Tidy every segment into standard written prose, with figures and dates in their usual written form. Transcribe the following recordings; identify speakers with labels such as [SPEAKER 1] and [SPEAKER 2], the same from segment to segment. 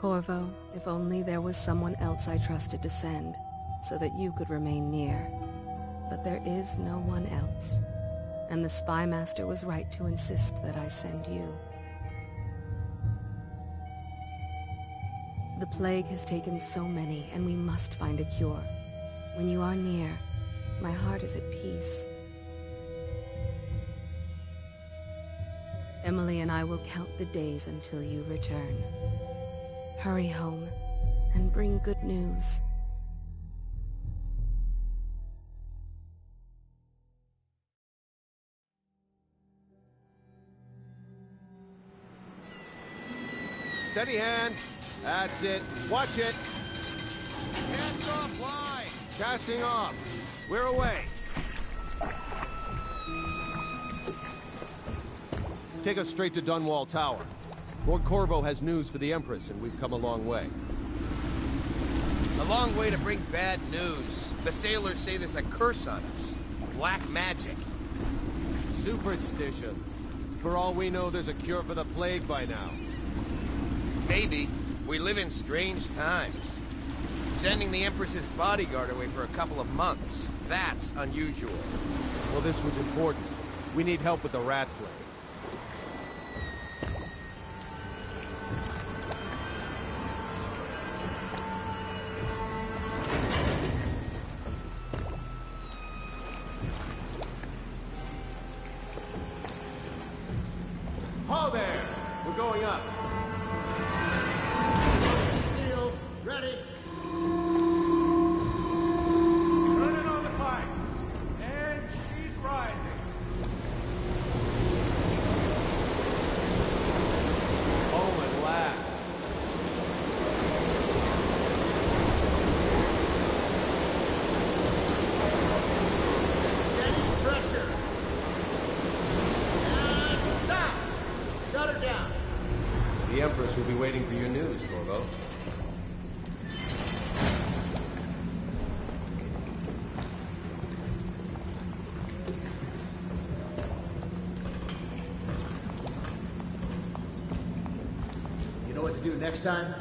[SPEAKER 1] Corvo, if only there was someone else I trusted to send, so that you could remain near. But there is no one else, and the Spy Master was right to insist that I send you. The plague has taken so many, and we must find a cure. When you are near, my heart is at peace. Emily and I will count the days until you return. Hurry home, and bring good news.
[SPEAKER 2] Steady hand. That's it. Watch it.
[SPEAKER 3] Cast off line.
[SPEAKER 2] Casting off. We're away. Take us straight to Dunwall Tower. Lord Corvo has news for the Empress, and we've come a long way.
[SPEAKER 3] A long way to bring bad news. The sailors say there's a curse on us. Black magic.
[SPEAKER 2] Superstition. For all we know, there's a cure for the plague by now.
[SPEAKER 3] Maybe. We live in strange times. Sending the Empress's bodyguard away for a couple of months. That's unusual.
[SPEAKER 2] Well, this was important. We need help with the rat plague. Ho there! We're going up.
[SPEAKER 4] Sealed. Ready.
[SPEAKER 5] Turning on the pipes. And she's rising.
[SPEAKER 2] Home at last.
[SPEAKER 4] Steady pressure. And stop. Shut her down.
[SPEAKER 2] The Empress will be waiting for your news, Corvo.
[SPEAKER 4] You know what to do next time?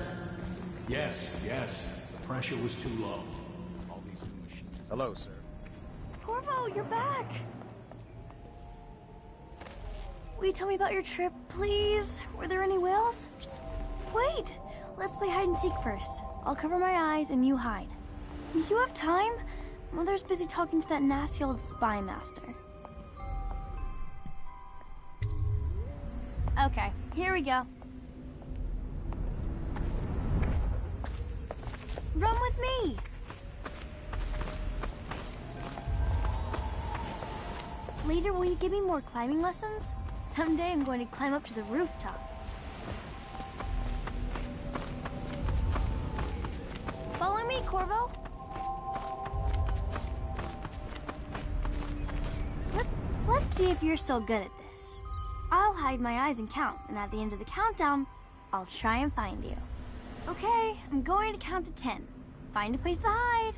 [SPEAKER 5] Yes. The pressure was too low. All these new machines.
[SPEAKER 3] Hello, sir.
[SPEAKER 6] Corvo, you're back! Will you tell me about your trip, please? Were there any whales? Wait! Let's play hide and seek first. I'll cover my eyes and you hide. You have time? Mother's busy talking to that nasty old spy master. Okay, here we go. Run with me! Later, will you give me more climbing lessons? Someday I'm going to climb up to the rooftop. Follow me, Corvo. Let's see if you're still good at this. I'll hide my eyes and count, and at the end of the countdown, I'll try and find you. Okay, I'm going to count to 10. Find a place to hide.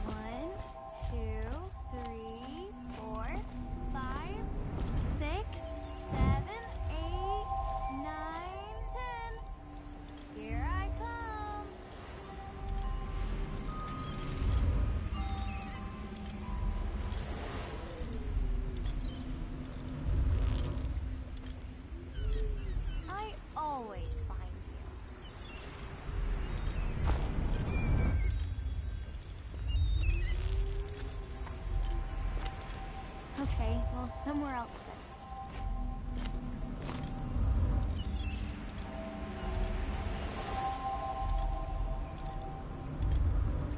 [SPEAKER 6] One, two, three, 4, 5, 6, 7, 8, 9, 10. Here I come. I always find you. Okay, well, somewhere else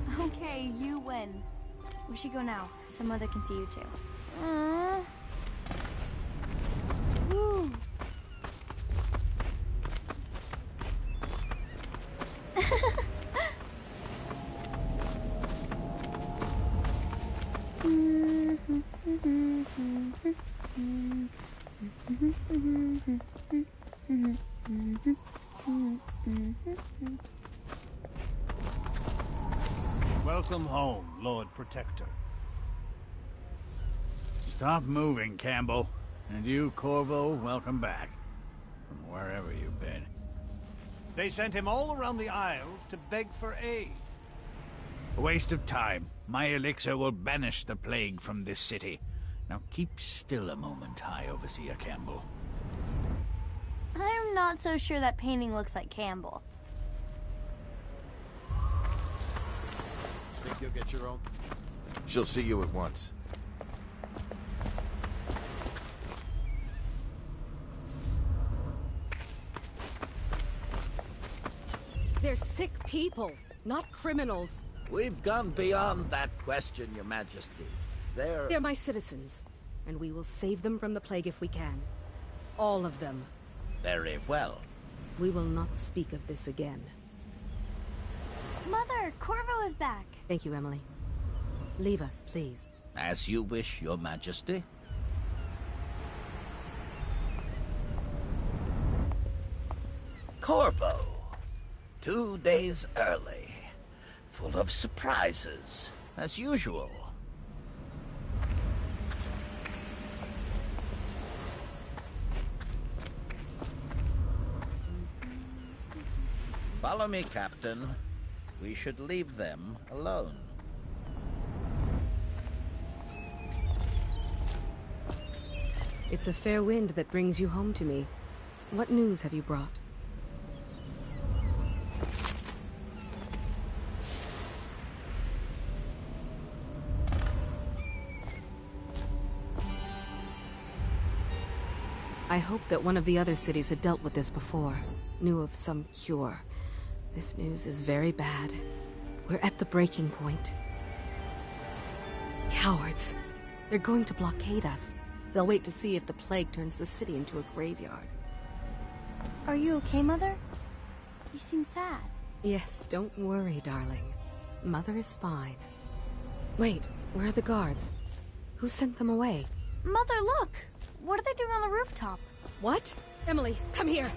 [SPEAKER 6] then. Okay, you win. We should go now, so Mother can see you too. Woo.
[SPEAKER 7] Welcome home, Lord Protector.
[SPEAKER 8] Stop moving, Campbell. And you, Corvo, welcome back. From wherever you've been.
[SPEAKER 7] They sent him all around the Isles to beg for aid.
[SPEAKER 8] A waste of time. My elixir will banish the plague from this city. Now keep still a moment, High Overseer Campbell.
[SPEAKER 6] I'm not so sure that painting looks like Campbell.
[SPEAKER 3] Think you'll get your own?
[SPEAKER 9] She'll see you at once.
[SPEAKER 1] They're sick people, not criminals.
[SPEAKER 10] We've gone beyond that question, Your Majesty.
[SPEAKER 1] They're my citizens, and we will save them from the plague if we can. All of them.
[SPEAKER 10] Very well.
[SPEAKER 1] We will not speak of this again.
[SPEAKER 6] Mother, Corvo is back.
[SPEAKER 1] Thank you, Emily. Leave us, please.
[SPEAKER 10] As you wish, Your Majesty. Corvo. 2 days early. Full of surprises, as usual. Follow me, Captain. We should leave them alone.
[SPEAKER 1] It's a fair wind that brings you home to me. What news have you brought? I hoped that one of the other cities had dealt with this before, knew of some cure. This news is very bad. We're at the breaking point. Cowards. They're going to blockade us. They'll wait to see if the plague turns the city into a graveyard.
[SPEAKER 6] Are you okay, Mother? You seem sad.
[SPEAKER 1] Yes, don't worry, darling. Mother is fine. Wait, where are the guards? Who sent them away?
[SPEAKER 6] Mother, look! What are they doing on the rooftop?
[SPEAKER 1] What? Emily, come here!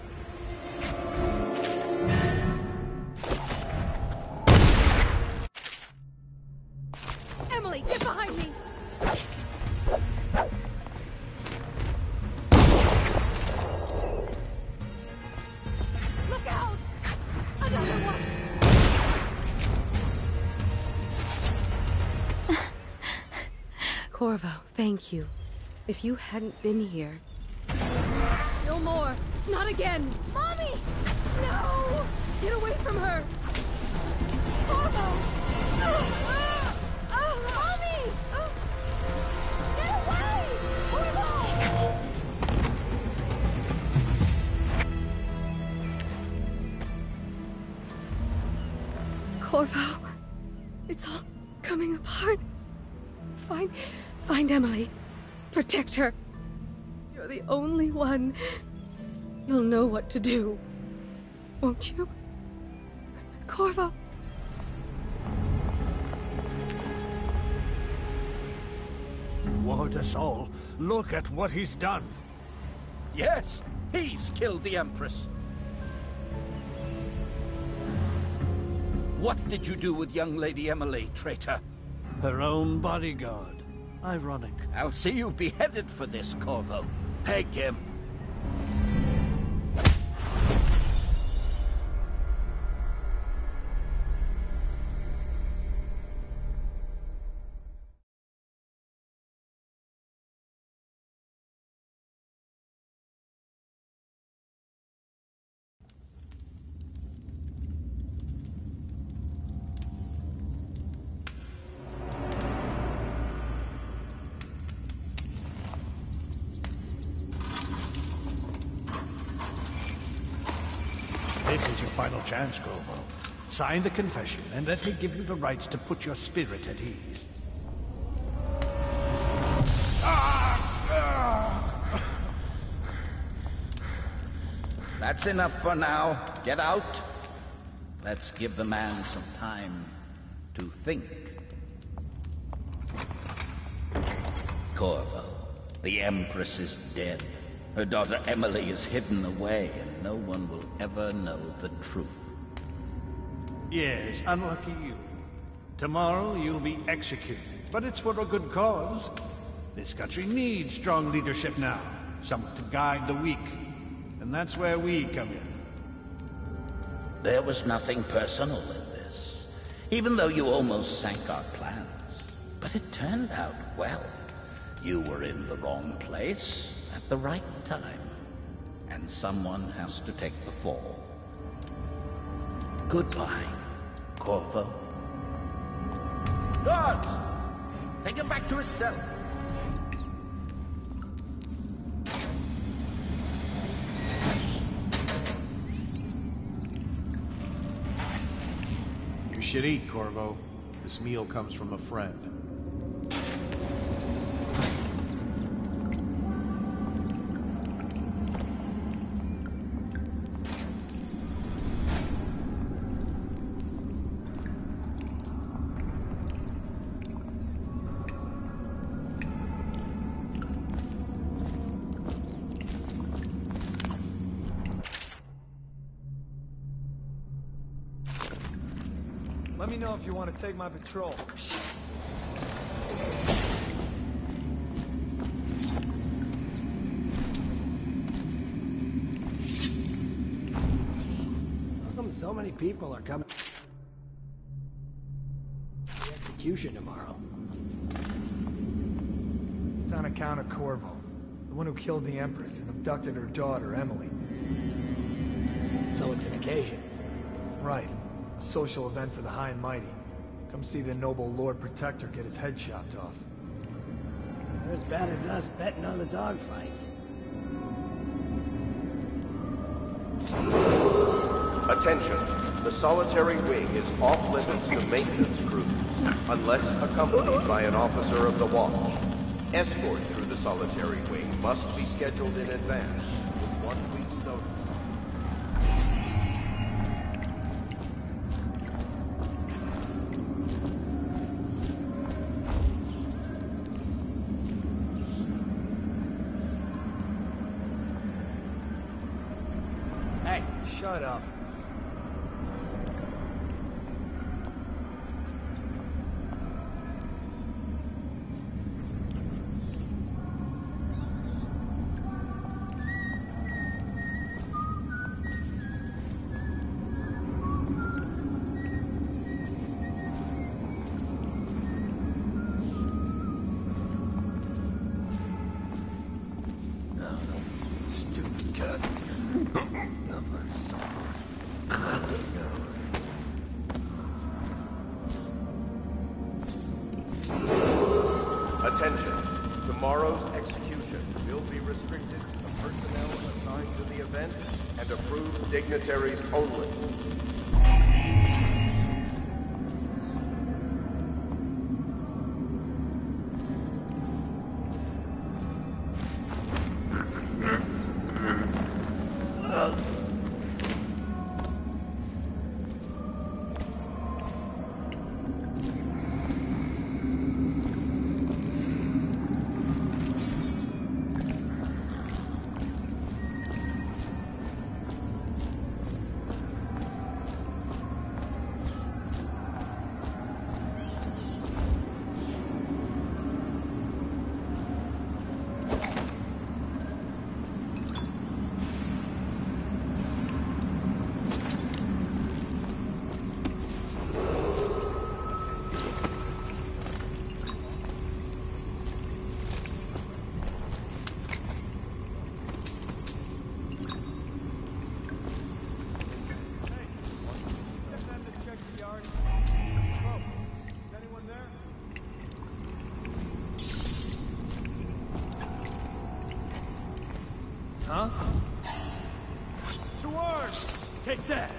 [SPEAKER 1] Emily, get behind me! Look out! Another one! Corvo, thank you. If you hadn't been here... No more! Not again!
[SPEAKER 6] Mommy!
[SPEAKER 1] No! Get away from her! Corvo!
[SPEAKER 6] Mommy! Get away! Corvo!
[SPEAKER 1] Corvo, it's all coming apart. Find Emily. Protect her. You're the only one. You'll know what to do. Won't you? Corvo.
[SPEAKER 7] Ward us all. Look at what he's done.
[SPEAKER 10] Yes, he's killed the Empress. What did you do with young Lady Emily, traitor?
[SPEAKER 7] Her own bodyguard. Ironic.
[SPEAKER 10] I'll see you beheaded for this, Corvo. Peg him.
[SPEAKER 7] This is your final chance, Corvo. Sign the confession, and let me give you the rights to put your spirit at ease.
[SPEAKER 10] That's enough for now. Get out. Let's give the man some time to think. Corvo, the Empress is dead. Her daughter Emily is hidden away, and no one will ever know the truth.
[SPEAKER 7] Yes, unlucky you. Tomorrow you'll be executed, but it's for a good cause. This country needs strong leadership now, someone to guide the weak. And that's where we come in.
[SPEAKER 10] There was nothing personal in this, even though you almost sank our plans. But it turned out well. You were in the wrong place at the right time, and someone has to take the fall. Goodbye, Corvo. Guards! Take him back to his cell.
[SPEAKER 2] You should eat, Corvo. This meal comes from a friend.
[SPEAKER 11] Let me know if you want to take my patrol.
[SPEAKER 12] How come so many people are coming to the execution tomorrow?
[SPEAKER 11] It's on account of Corvo, the one who killed the Empress and abducted her daughter, Emily.
[SPEAKER 12] So it's an occasion.
[SPEAKER 11] Right. A social event for the high and mighty. Come see the noble Lord Protector get his head chopped off.
[SPEAKER 12] They're as bad as us betting on the dogfights.
[SPEAKER 13] Attention. The solitary wing is off limits to maintenance crews, unless accompanied by an officer of the watch. Escort through the solitary wing must be scheduled in advance, with 1 week's notice.
[SPEAKER 11] Shut up.
[SPEAKER 12] Stupid cut.
[SPEAKER 13] Attention. Tomorrow's execution will be restricted to the personnel assigned to the event and approved dignitaries only.
[SPEAKER 11] Huh?
[SPEAKER 7] Swords! Take that!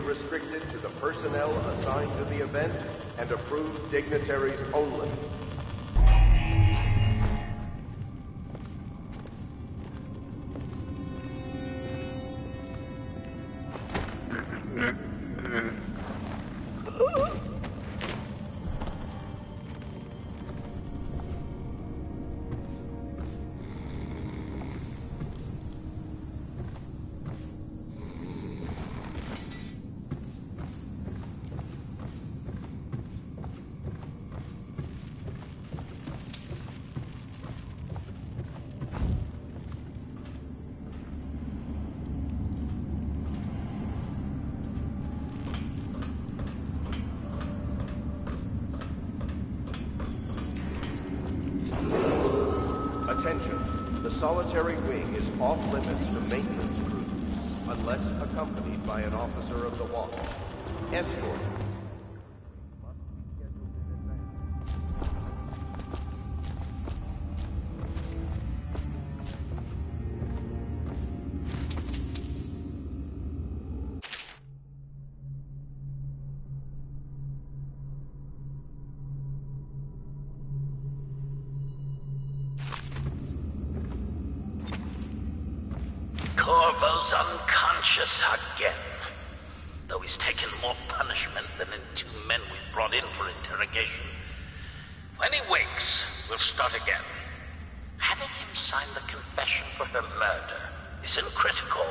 [SPEAKER 13] restricted to the personnel assigned to the event and approved dignitaries only. Attention, the solitary wing is off limits to maintenance crews, unless accompanied by an officer of the watch. Escort.
[SPEAKER 10] Corvo's unconscious again. Though he's taken more punishment than the 2 men we've brought in for interrogation. When he wakes, we'll start again. Having him sign the confession for her murder isn't critical,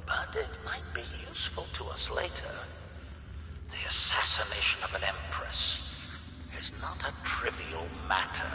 [SPEAKER 10] but it might be useful to us later. The assassination of an empress is not a trivial matter.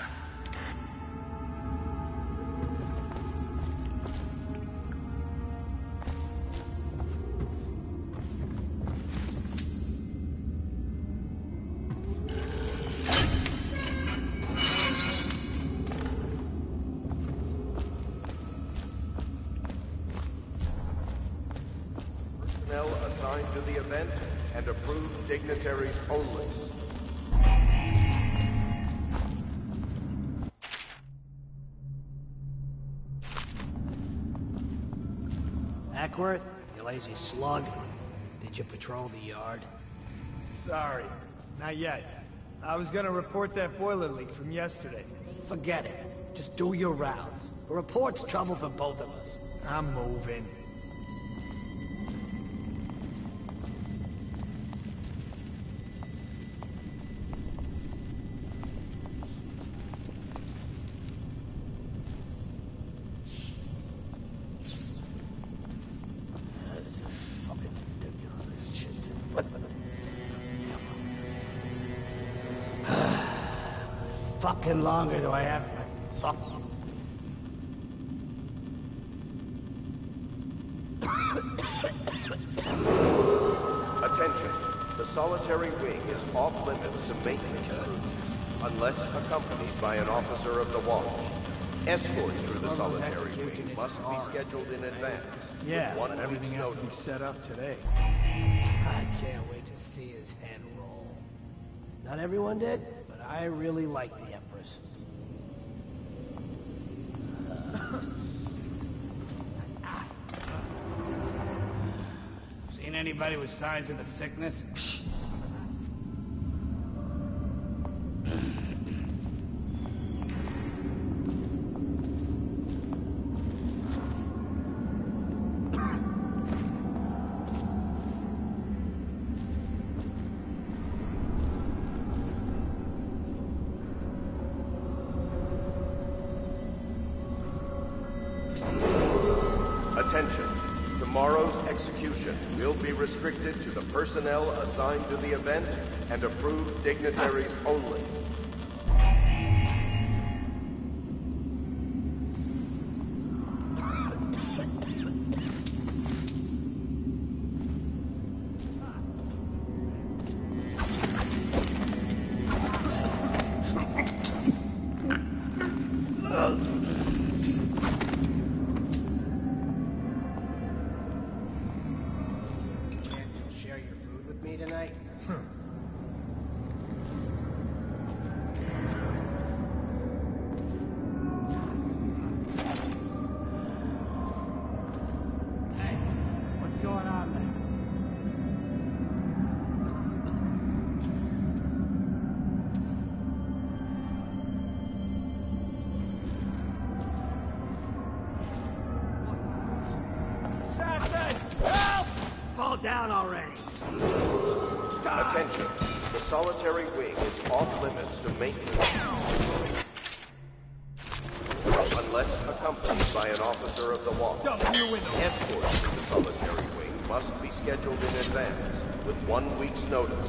[SPEAKER 13] Assigned to the event and approved dignitaries only.
[SPEAKER 12] Ackworth, you lazy slug. Did you patrol the yard?
[SPEAKER 11] Sorry, not yet. I was gonna report that boiler leak from yesterday.
[SPEAKER 12] Forget it. Just do your rounds. A report's trouble for both of us.
[SPEAKER 11] I'm moving.
[SPEAKER 12] Fucking longer do I have my fuck?
[SPEAKER 13] Attention, the solitary wing is off limits to maintenance crews, unless accompanied by an officer of the watch. Escort through the solitary wing must be scheduled in advance.
[SPEAKER 11] Yeah,
[SPEAKER 13] with
[SPEAKER 11] but
[SPEAKER 13] 1
[SPEAKER 11] everything
[SPEAKER 13] week's
[SPEAKER 11] has to be
[SPEAKER 13] notice.
[SPEAKER 11] set up today.
[SPEAKER 12] I can't wait to see his head roll. Not everyone did, but I really like the Empress.
[SPEAKER 7] Seen anybody with signs of the sickness?
[SPEAKER 13] Attention. Tomorrow's execution will be restricted to the personnel assigned to the event and approved dignitaries only.
[SPEAKER 12] Share your food with me tonight?
[SPEAKER 14] What's going on there?
[SPEAKER 12] down already!
[SPEAKER 13] Attention. The solitary wing is off limits to maintenance. Unless accompanied by an officer of the watch. Escorts to the solitary wing must be scheduled in advance, with 1 week's notice.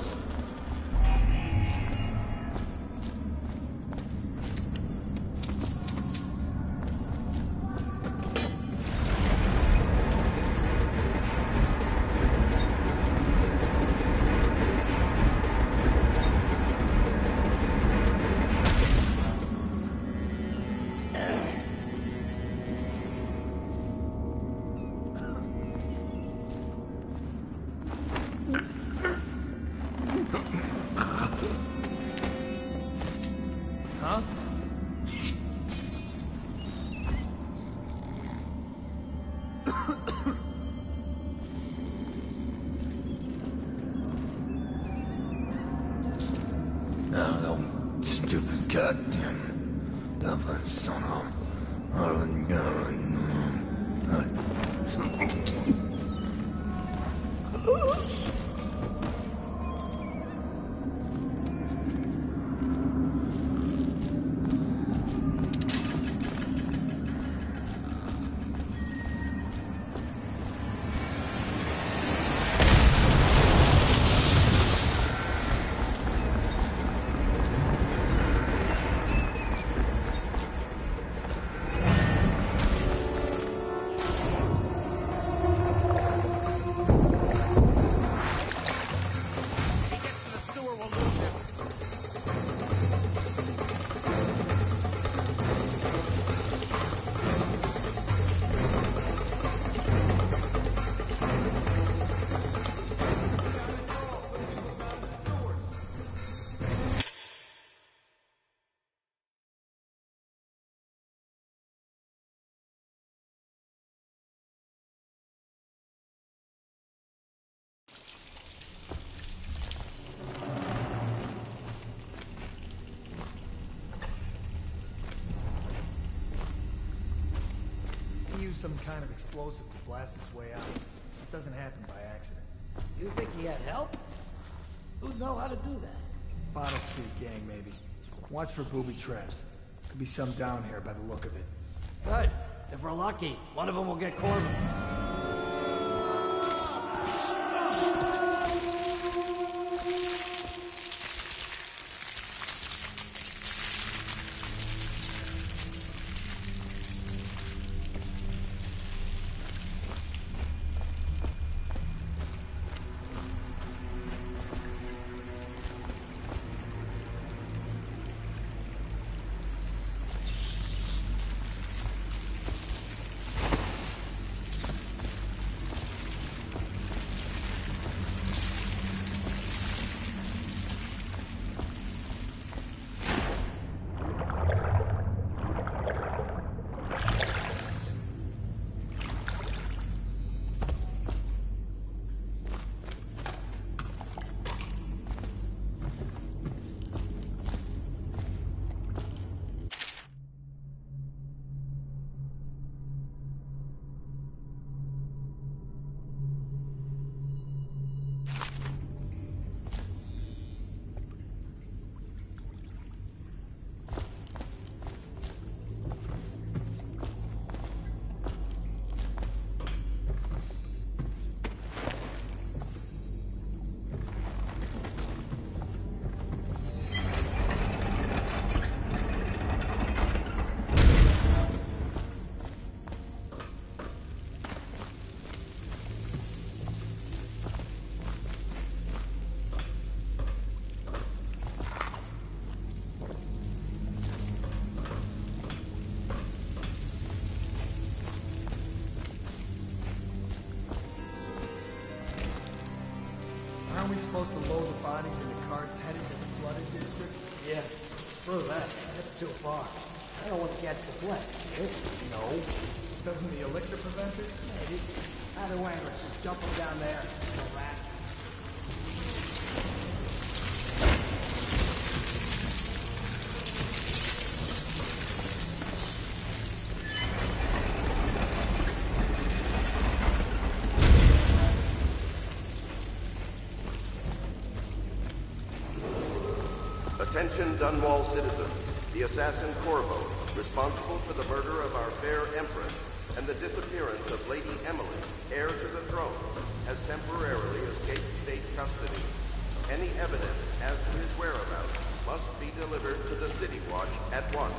[SPEAKER 14] Stupid goddamn dumb son of
[SPEAKER 11] Use some kind of explosive to blast his way out. It doesn't happen by accident.
[SPEAKER 12] You think he had help? Who'd know how to do that?
[SPEAKER 11] Bottle Street gang, maybe. Watch for booby traps. Could be some down here by the look of it.
[SPEAKER 12] Good. If we're lucky, one of them will get Corbin.
[SPEAKER 11] Aren't we supposed to load the bodies into carts headed to the flooded district?
[SPEAKER 12] Yeah, screw that. That's too far. I don't want to catch the plague.
[SPEAKER 11] No. Doesn't the elixir prevent it?
[SPEAKER 12] Maybe. Either way, let's just dump them down there. No rats.
[SPEAKER 13] Attention Dunwall citizens. The assassin Corvo, responsible for the murder of our fair Empress and the disappearance of Lady Emily, heir to the throne, has temporarily escaped state custody. Any evidence as to his whereabouts must be delivered to the City Watch at once.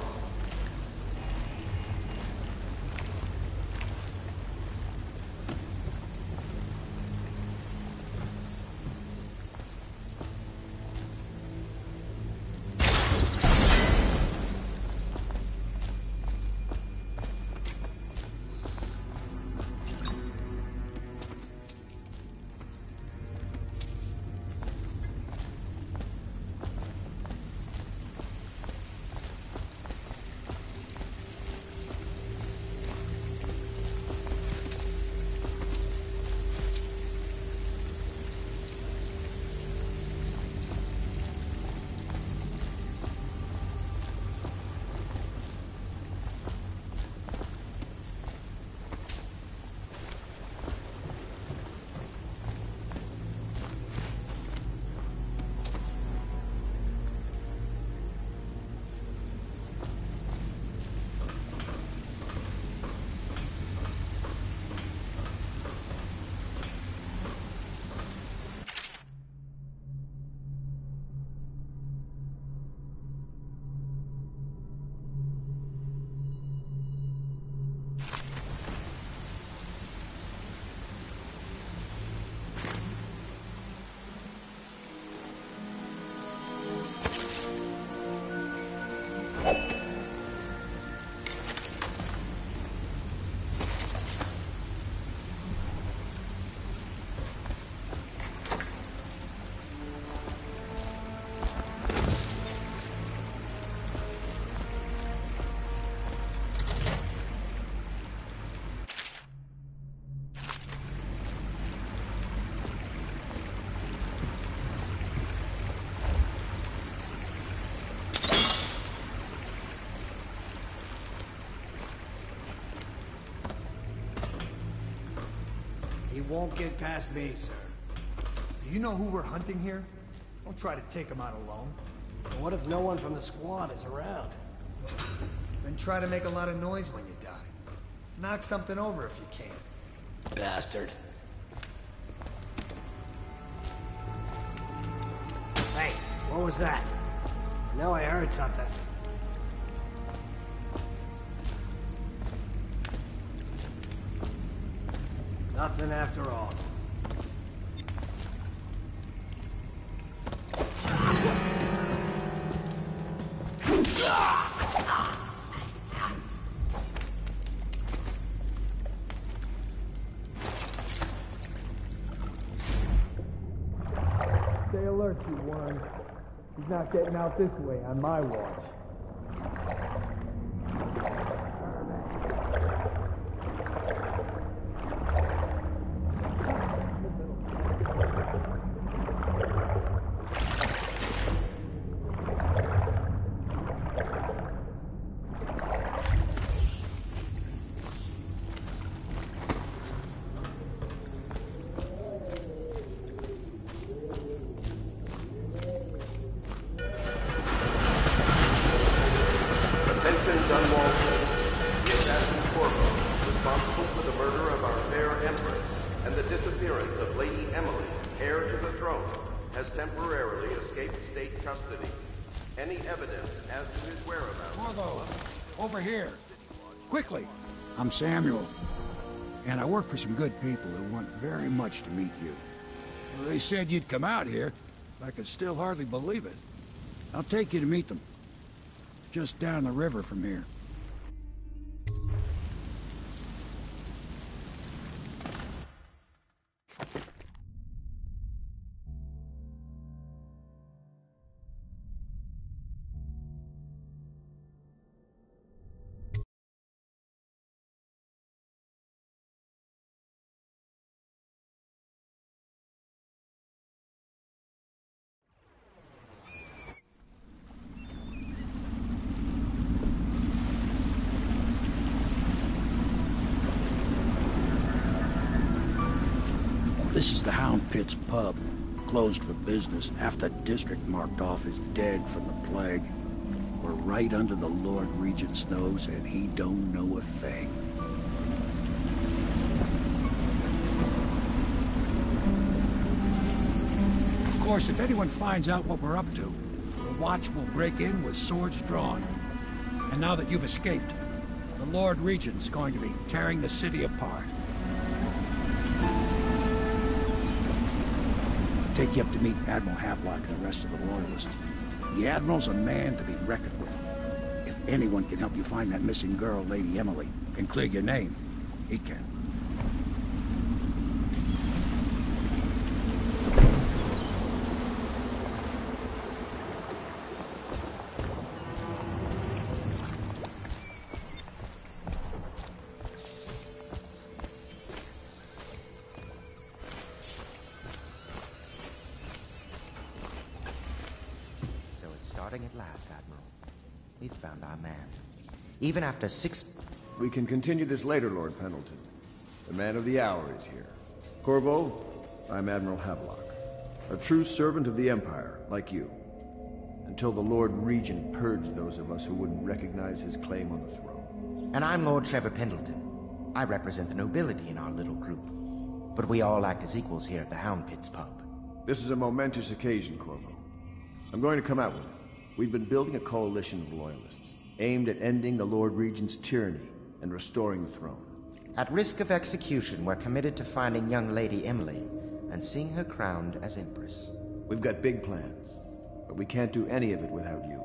[SPEAKER 11] He won't get past me, sir. Do you know who we're hunting here? Don't try to take him out alone.
[SPEAKER 12] But what if no one from the squad is around?
[SPEAKER 11] Then try to make a lot of noise when you die. Knock something over if you can.
[SPEAKER 12] Bastard. Hey, what was that? I know I heard something. Nothing after all.
[SPEAKER 11] Stay alert, you worms. He's not getting out this way on my watch.
[SPEAKER 15] I'm Samuel, and I work for some good people who want very much to meet you. They said you'd come out here. I could still hardly believe it. I'll take you to meet them. Just down the river from here. This is the Hound Pit's pub, closed for business, half the district marked off as dead from the plague. We're right under the Lord Regent's nose, and he don't know a thing. Of course, if anyone finds out what we're up to, the Watch will break in with swords drawn. And now that you've escaped, the Lord Regent's going to be tearing the city apart. Take you up to meet Admiral Havelock and the rest of the Loyalists. The Admiral's a man to be reckoned with. If anyone can help you find that missing girl, Lady Emily, and clear your name, he can.
[SPEAKER 16] At last, Admiral. We've found our man. Even after 6...
[SPEAKER 9] We can continue this later, Lord Pendleton. The man of the hour is here. Corvo, I'm Admiral Havelock. A true servant of the Empire, like you. Until the Lord Regent purged those of us who wouldn't recognize his claim on the throne.
[SPEAKER 16] And I'm Lord Trevor Pendleton. I represent the nobility in our little group. But we all act as equals here at the Hound Pits pub.
[SPEAKER 9] This is a momentous occasion, Corvo. I'm going to come out with it. We've been building a coalition of loyalists, aimed at ending the Lord Regent's tyranny and restoring the throne.
[SPEAKER 16] At risk of execution, we're committed to finding young Lady Emily and seeing her crowned as Empress.
[SPEAKER 9] We've got big plans, but we can't do any of it without you.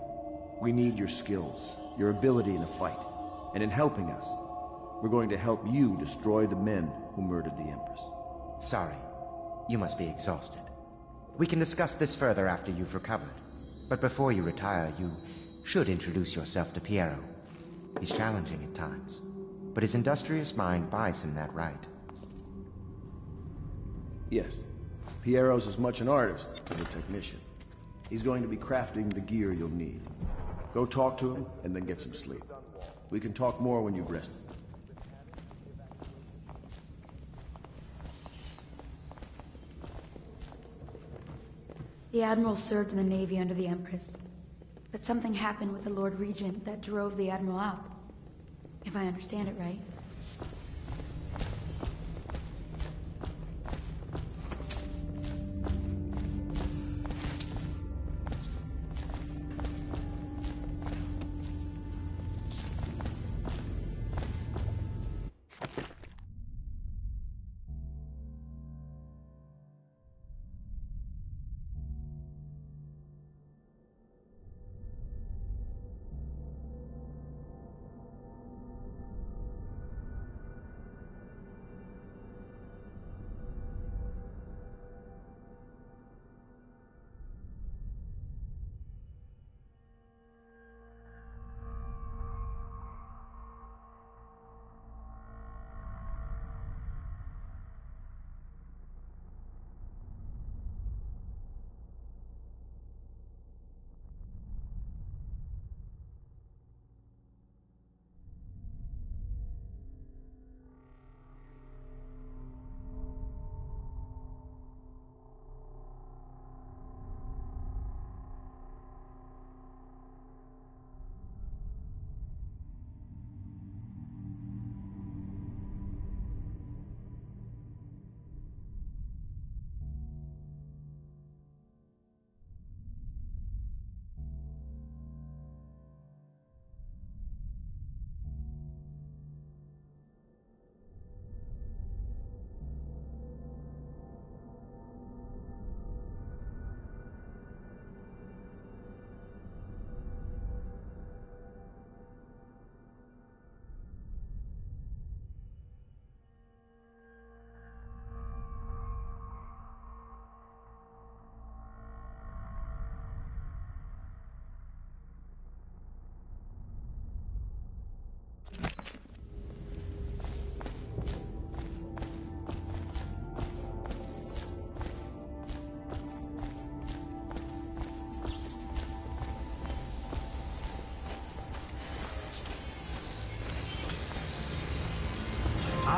[SPEAKER 9] We need your skills, your ability in a fight, and in helping us, we're going to help you destroy the men who murdered the Empress.
[SPEAKER 16] Sorry, you must be exhausted. We can discuss this further after you've recovered. But before you retire, you should introduce yourself to Piero. He's challenging at times, but his industrious mind buys him that right.
[SPEAKER 9] Yes. Piero's as much an artist as a technician. He's going to be crafting the gear you'll need. Go talk to him, and then get some sleep. We can talk more when you've rested.
[SPEAKER 17] The Admiral served in the Navy under the Empress, but something happened with the Lord Regent that drove the Admiral out. If I understand it right.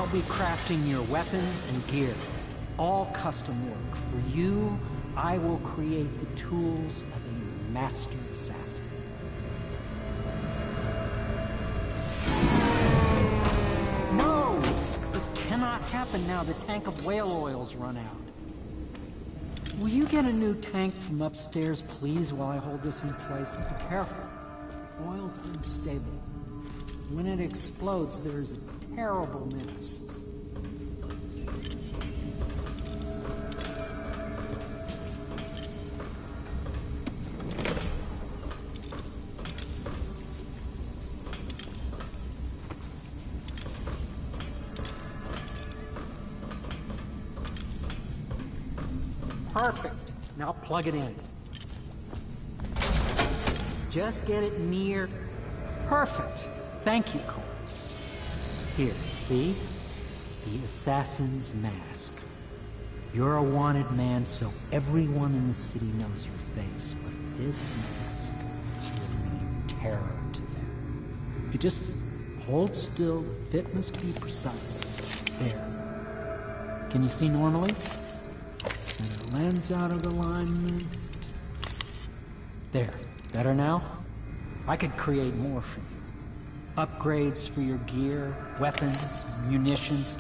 [SPEAKER 18] I'll be crafting your weapons and gear. All custom work for you I will create the tools of a master assassin. No! This cannot happen now. The tank of whale oil's run out. Will you get a new tank from upstairs, please, while I hold this in place? Be careful. Oil's unstable. When it explodes, there's a terrible mess. Perfect. Now plug it in. Just get it near. Perfect. Thank you, Cole. Here, see? The assassin's mask. You're a wanted man, so everyone in the city knows your face, but this mask will mean terror to them. If you just hold still, the fit must be precise. There. Can you see normally? Center lens out of alignment. There. Better now? I could create more for you. Upgrades for your gear, weapons, munitions.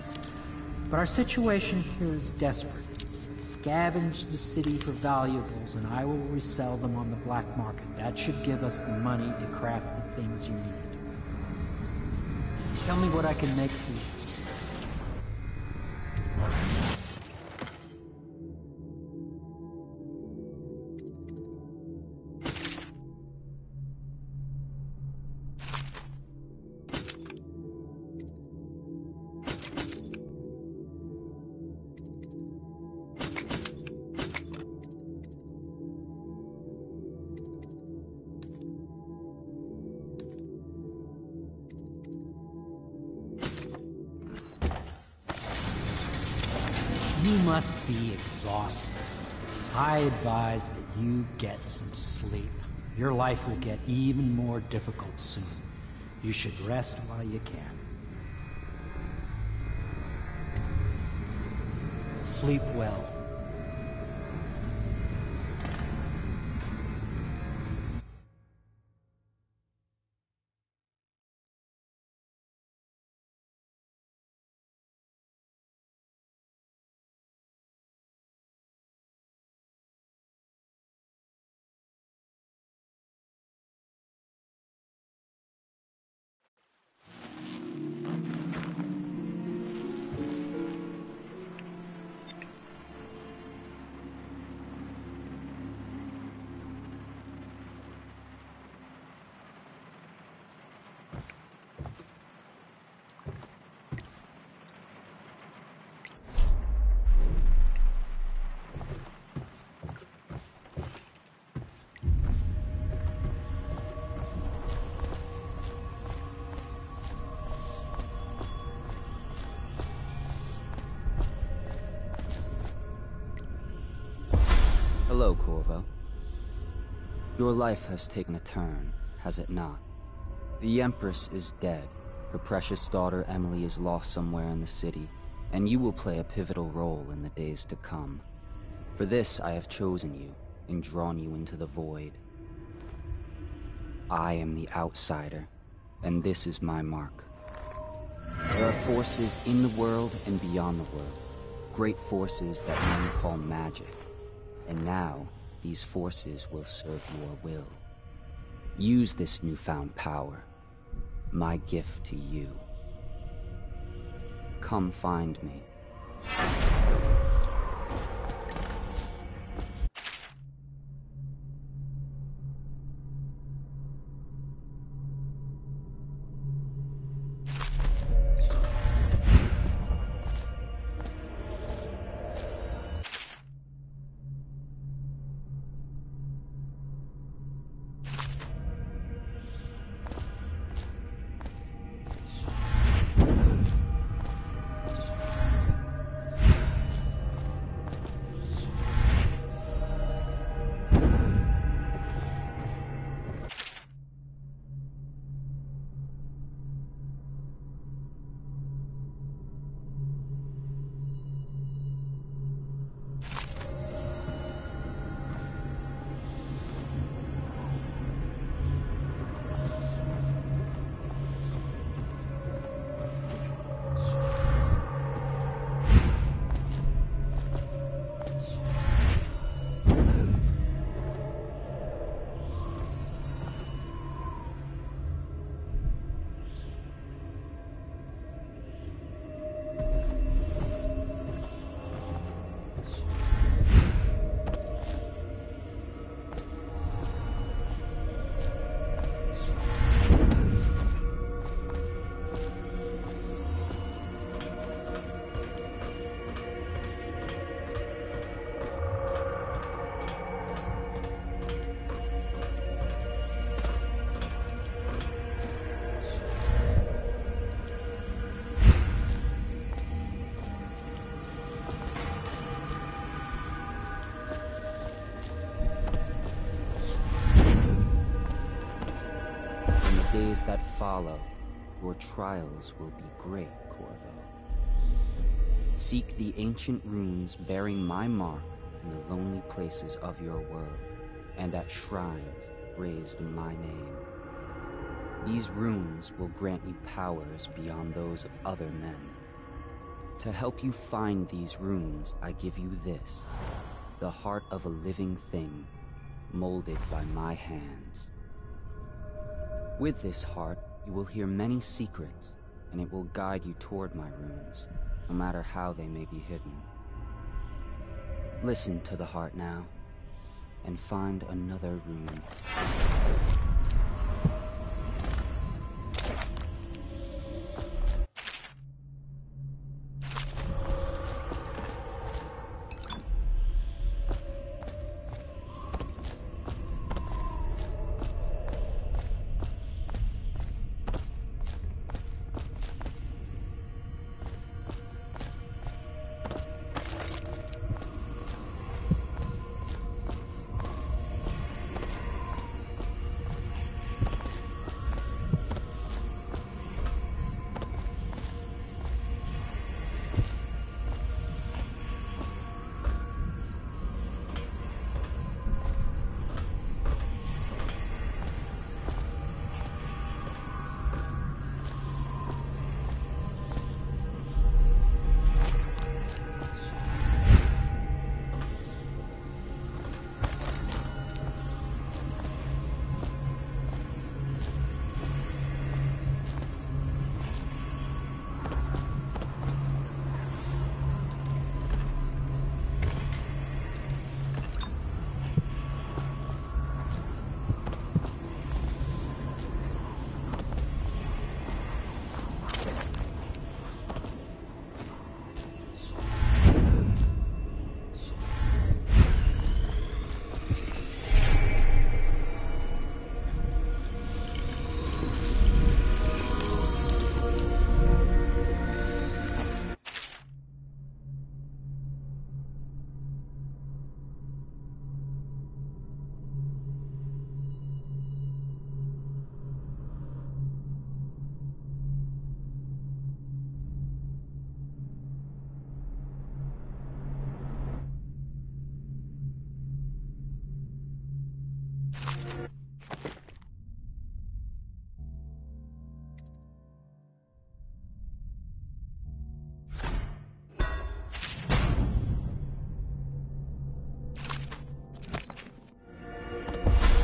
[SPEAKER 18] But our situation here is desperate. Scavenge the city for valuables and I will resell them on the black market. That should give us the money to craft the things you need. Tell me what I can make for you. You must be exhausted. I advise that you get some sleep. Your life will get even more difficult soon. You should rest while you can. Sleep well.
[SPEAKER 19] Hello, Corvo. Your life has taken a turn, has it not? The Empress is dead. Her precious daughter Emily is lost somewhere in the city, and you will play a pivotal role in the days to come. For this, I have chosen you and drawn you into the void. I am the outsider, and this is my mark. There are forces in the world and beyond the world, great forces that men call magic. And now, these forces will serve your will. Use this newfound power, my gift to you. Come find me. days that follow, your trials will be great, Corvo. Seek the ancient runes bearing my mark in the lonely places of your world, and at shrines raised in my name. These runes will grant you powers beyond those of other men. To help you find these runes, I give you this, the heart of a living thing, molded by my hands. With this heart, you will hear many secrets, and it will guide you toward my runes, no matter how they may be hidden. Listen to the heart now, and find another rune.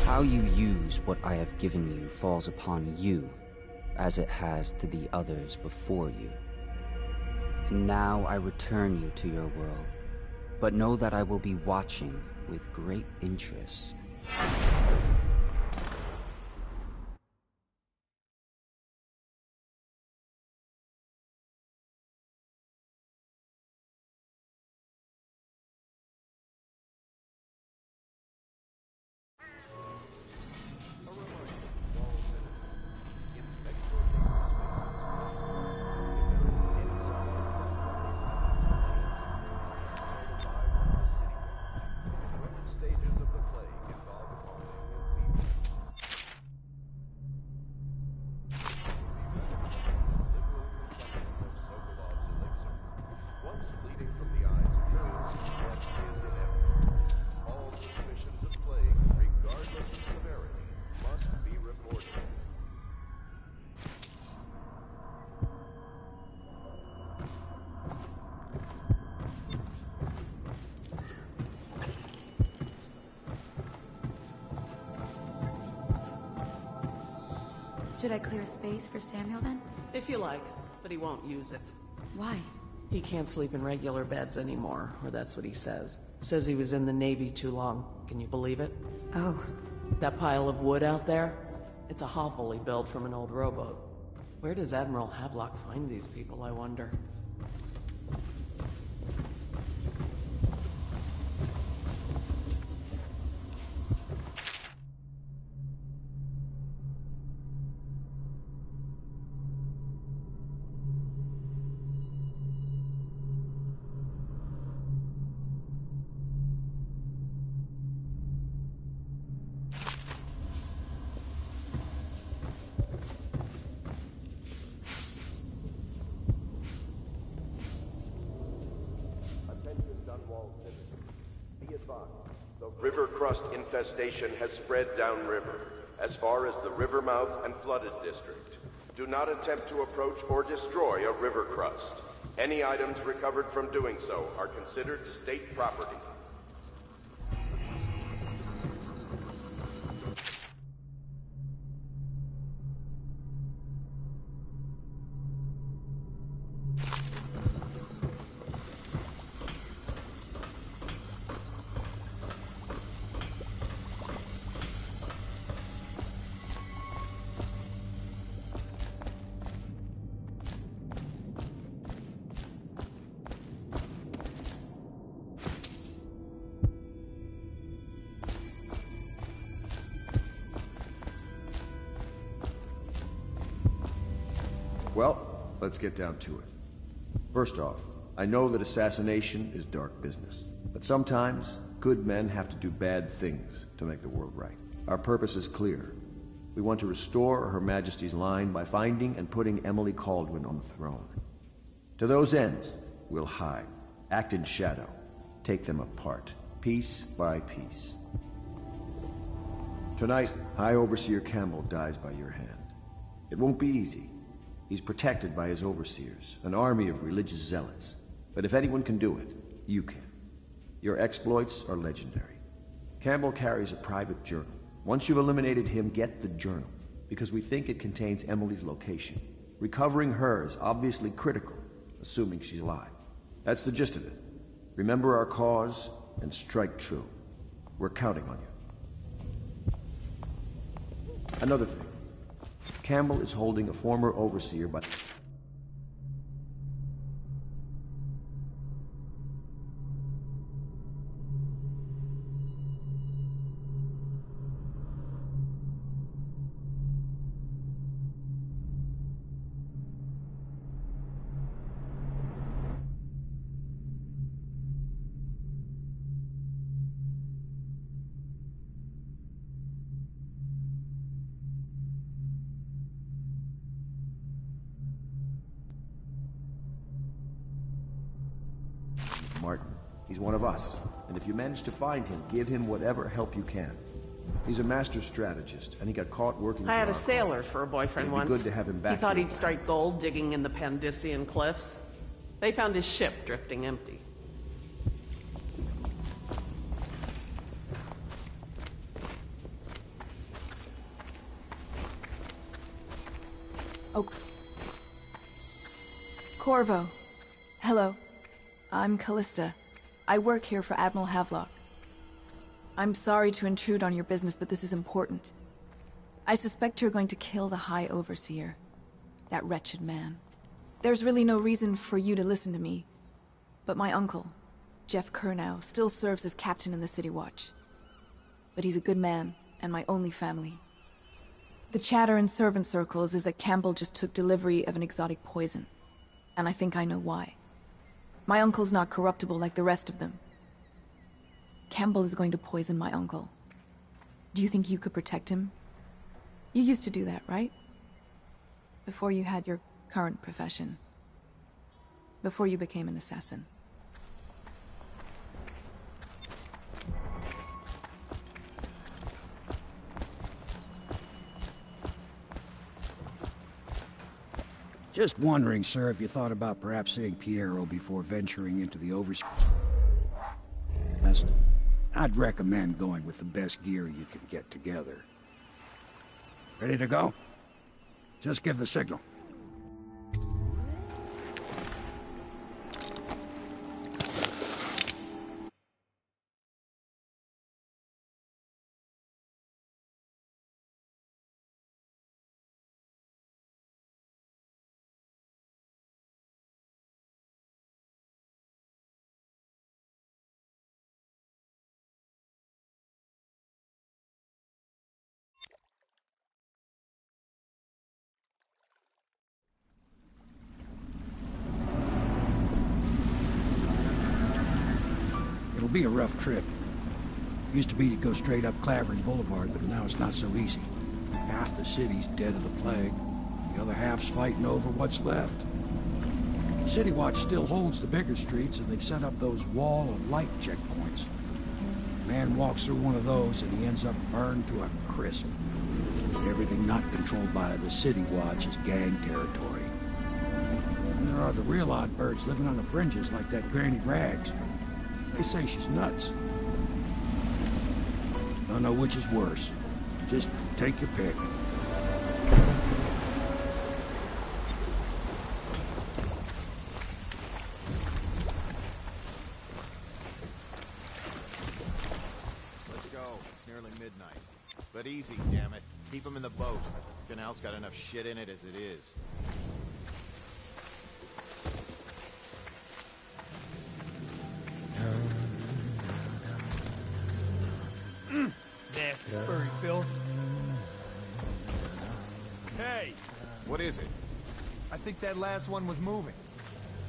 [SPEAKER 19] How you use what I have given you falls upon you, as it has to the others before you. And now I return you to your world, but know that I will be watching with great interest.
[SPEAKER 17] Should I clear space for Samuel then?
[SPEAKER 20] If you like, but he won't use it.
[SPEAKER 17] Why?
[SPEAKER 20] He can't sleep in regular beds anymore, or that's what he says. Says he was in the Navy too long. Can you believe it?
[SPEAKER 17] Oh.
[SPEAKER 20] That pile of wood out there? It's a hovel he built from an old rowboat. Where does Admiral Havelock find these people, I wonder?
[SPEAKER 13] River crust infestation has spread downriver, as far as the river mouth and flooded district. Do not attempt to approach or destroy a river crust. Any items recovered from doing so are considered state property.
[SPEAKER 9] Well, let's get down to it. First off, I know that assassination is dark business, but sometimes good men have to do bad things to make the world right. Our purpose is clear. We want to restore Her Majesty's line by finding and putting Emily Kaldwin on the throne. To those ends, we'll hide, act in shadow, take them apart, piece by piece. Tonight, High Overseer Campbell dies by your hand. It won't be easy. He's protected by his overseers, an army of religious zealots. But if anyone can do it, you can. Your exploits are legendary. Campbell carries a private journal. Once you've eliminated him, get the journal, because we think it contains Emily's location. Recovering her is obviously critical, assuming she's alive. That's the gist of it. Remember our cause, and strike true. We're counting on you. Another thing. Campbell is holding a former overseer by... Martin. He's one of us, and if you manage to find him, give him whatever help you can. He's a master strategist, and he got caught working for
[SPEAKER 20] I had a
[SPEAKER 9] our
[SPEAKER 20] sailor
[SPEAKER 9] cause.
[SPEAKER 20] for a boyfriend
[SPEAKER 9] It'd be
[SPEAKER 20] once.
[SPEAKER 9] good to have him back
[SPEAKER 20] He thought
[SPEAKER 9] here.
[SPEAKER 20] he'd strike gold digging in the Pandician cliffs. They found his ship drifting empty.
[SPEAKER 21] Oh. Corvo. Hello. I'm Callista. I work here for Admiral Havelock. I'm sorry to intrude on your business, but this is important. I suspect you're going to kill the High Overseer. That wretched man. There's really no reason for you to listen to me, but my uncle, Jeff Kernow, still serves as captain in the City Watch. But he's a good man, and my only family. The chatter in servant circles is that Campbell just took delivery of an exotic poison, and I think I know why. My uncle's not corruptible like the rest of them. Campbell is going to poison my uncle. Do you think you could protect him? You used to do that, right? Before you had your current profession. Before you became an assassin.
[SPEAKER 15] Just wondering, sir, if you thought about perhaps seeing Piero before venturing into the overseas. I'd recommend going with the best gear you can get together. Ready to go? Just give the signal. It'll be a rough trip. Used to be to go straight up Clavering Boulevard, but now it's not so easy. Half the city's dead of the plague. The other half's fighting over what's left. City Watch still holds the bigger streets, and they've set up those wall of light checkpoints. Man walks through one of those and he ends up burned to a crisp. Everything not controlled by the City Watch is gang territory. And there are the real odd birds living on the fringes like that Granny Rags. They say she's nuts. Don't know which is worse. Just take your pick.
[SPEAKER 3] Let's go. It's nearly midnight. But easy, damn it. Keep them in the boat. Canal's got enough shit in it as it is.
[SPEAKER 11] Nasty furry Phil. Hey!
[SPEAKER 3] What is it?
[SPEAKER 11] I think that last one was moving.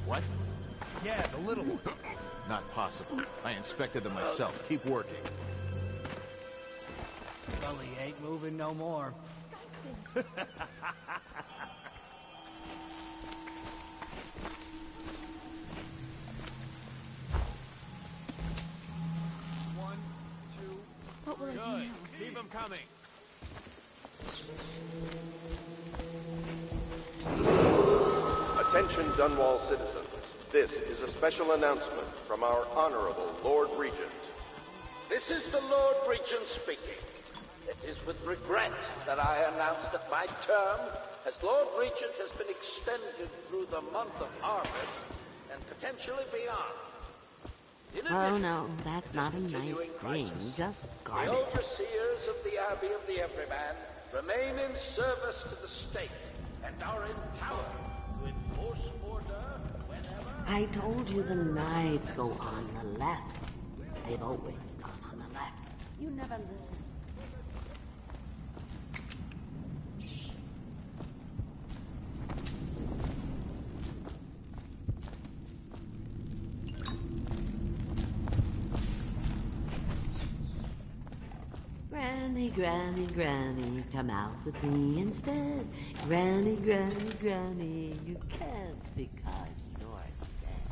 [SPEAKER 3] What?
[SPEAKER 11] Yeah, the little one.
[SPEAKER 3] Not possible. I inspected them myself. Keep working.
[SPEAKER 12] Well, he ain't moving no more.
[SPEAKER 3] One, two.
[SPEAKER 6] What will I do
[SPEAKER 3] Good.
[SPEAKER 6] now?
[SPEAKER 3] Keep them coming.
[SPEAKER 13] Attention Dunwall citizens. This is a special announcement from our Honorable Lord Regent.
[SPEAKER 10] This is the Lord Regent speaking. It is with regret that I announce that my term as Lord Regent has been extended through the month of harvest and potentially beyond. In
[SPEAKER 4] Oh
[SPEAKER 10] addition,
[SPEAKER 4] no, that's not a nice
[SPEAKER 10] continuing
[SPEAKER 4] thing.
[SPEAKER 10] crisis,
[SPEAKER 4] Just
[SPEAKER 10] the
[SPEAKER 4] garbage.
[SPEAKER 10] overseers of the Abbey of the Everyman remain in service to the state and are empowered to enforce order whenever...
[SPEAKER 4] I told you the knives go on the left. They've always gone on the left. You never listen. Granny, Granny, Granny, come out with me instead. Granny, Granny, Granny, you can't because you're dead.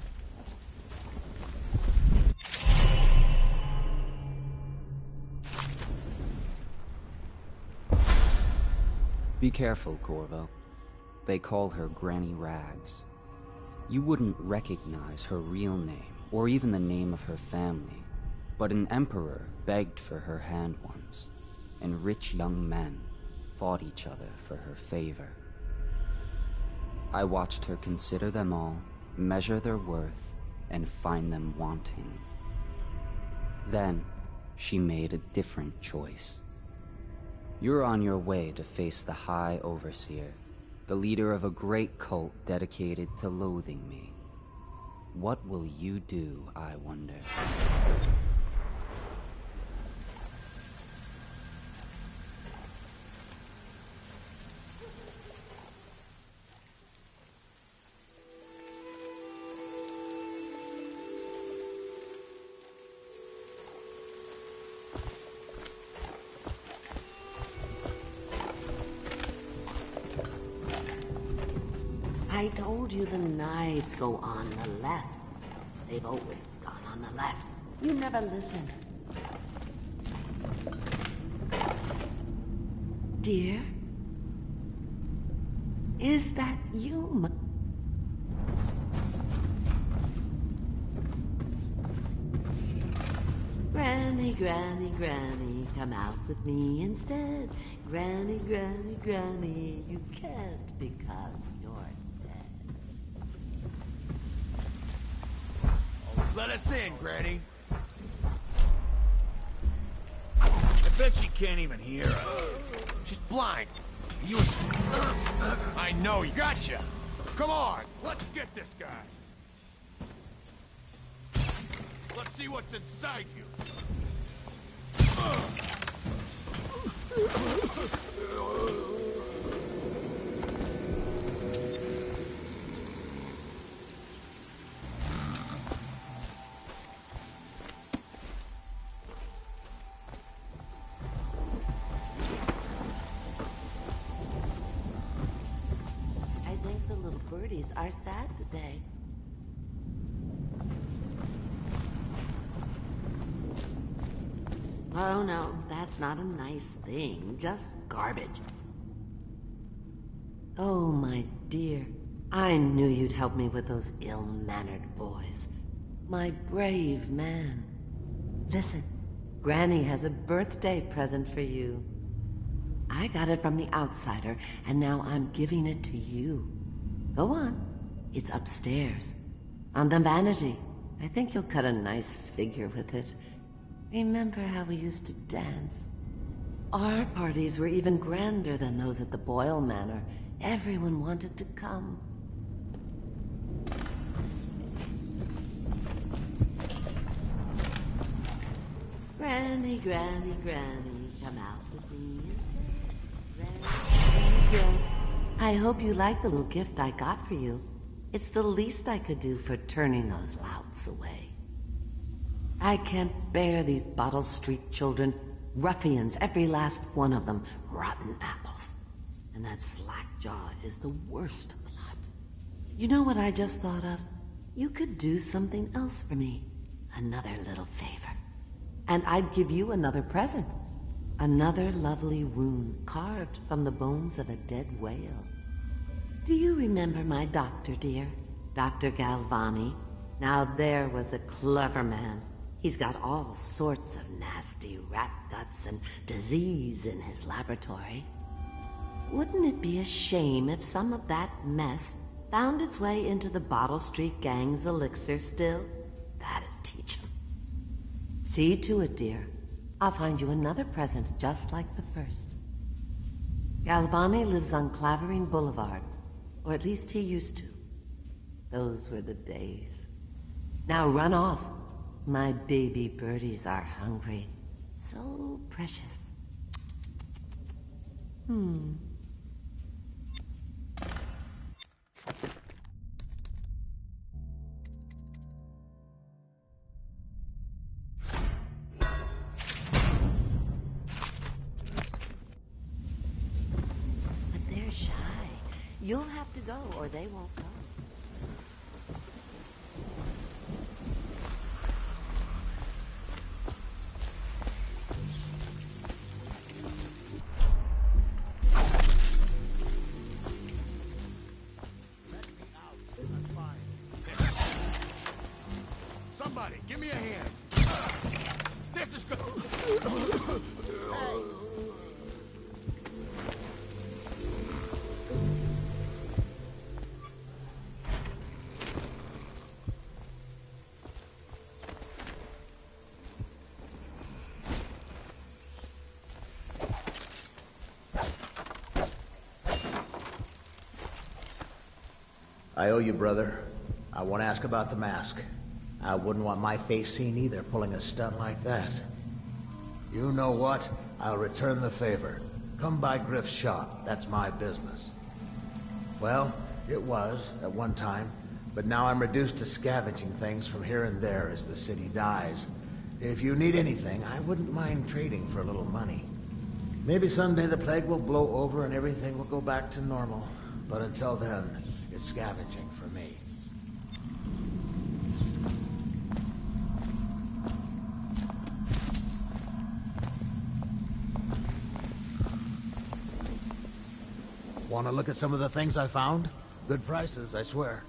[SPEAKER 19] Be careful, Corvo. They call her Granny Rags. You wouldn't recognize her real name, or even the name of her family, but an emperor begged for her hand once, and rich young men fought each other for her favor. I watched her consider them all, measure their worth, and find them wanting. Then, she made a different choice. You're on your way to face the High Overseer, the leader of a great cult dedicated to loathing me. What will you do, I wonder?
[SPEAKER 4] I told you the knives go on the left. They've always gone on the left. You never listen. Dear? Is that you, Granny, Granny, Granny, come out with me instead. Granny, Granny, Granny, you can't because you're
[SPEAKER 3] Let us in, Granny.
[SPEAKER 8] I bet she can't even hear us.
[SPEAKER 3] She's blind. You... I know, you gotcha. Come on, let's get this guy. Let's see what's inside you.
[SPEAKER 4] birdies are sad today. Oh no, that's not a nice thing. Just garbage. Oh, my dear. I knew you'd help me with those ill-mannered boys. My brave man. Listen, Granny has a birthday present for you. I got it from the outsider, and now I'm giving it to you. Go on. It's upstairs. On the vanity. I think you'll cut a nice figure with it. Remember how we used to dance? Our parties were even grander than those at the Boyle Manor. Everyone wanted to come. Granny, Granny, Granny, come out with me. Granny, I hope you like the little gift I got for you. It's the least I could do for turning those louts away. I can't bear these Bottle Street children. Ruffians, every last one of them. Rotten apples. And that Slackjaw is the worst lot. You know what I just thought of? You could do something else for me. Another little favor. And I'd give you another present. Another lovely rune carved from the bones of a dead whale. Do you remember my doctor, dear? Dr. Galvani? Now there was a clever man. He's got all sorts of nasty rat guts and disease in his laboratory. Wouldn't it be a shame if some of that mess found its way into the Bottle Street Gang's elixir still? That'd teach him. See to it, dear. I'll find you another present just like the first. Galvani lives on Clavering Boulevard, or at least he used to. Those were the days. Now run off. My baby birdies are hungry. So precious. But they're shy. You'll have to go, or they won't go.
[SPEAKER 3] Somebody, give me a hand. This is good.
[SPEAKER 12] I owe you, brother. I want to ask about the mask. I wouldn't want my face seen either, pulling a stunt like that. You know what? I'll return the favor. Come by Griff's shop. That's my business. Well, it was, at one time, but now I'm reduced to scavenging things from here and there as the city dies. If you need anything, I wouldn't mind trading for a little money. Maybe someday the plague will blow over and everything will go back to normal. But until then, it's scavenging for me. Want to look at some of the things I found? Good prices, I swear.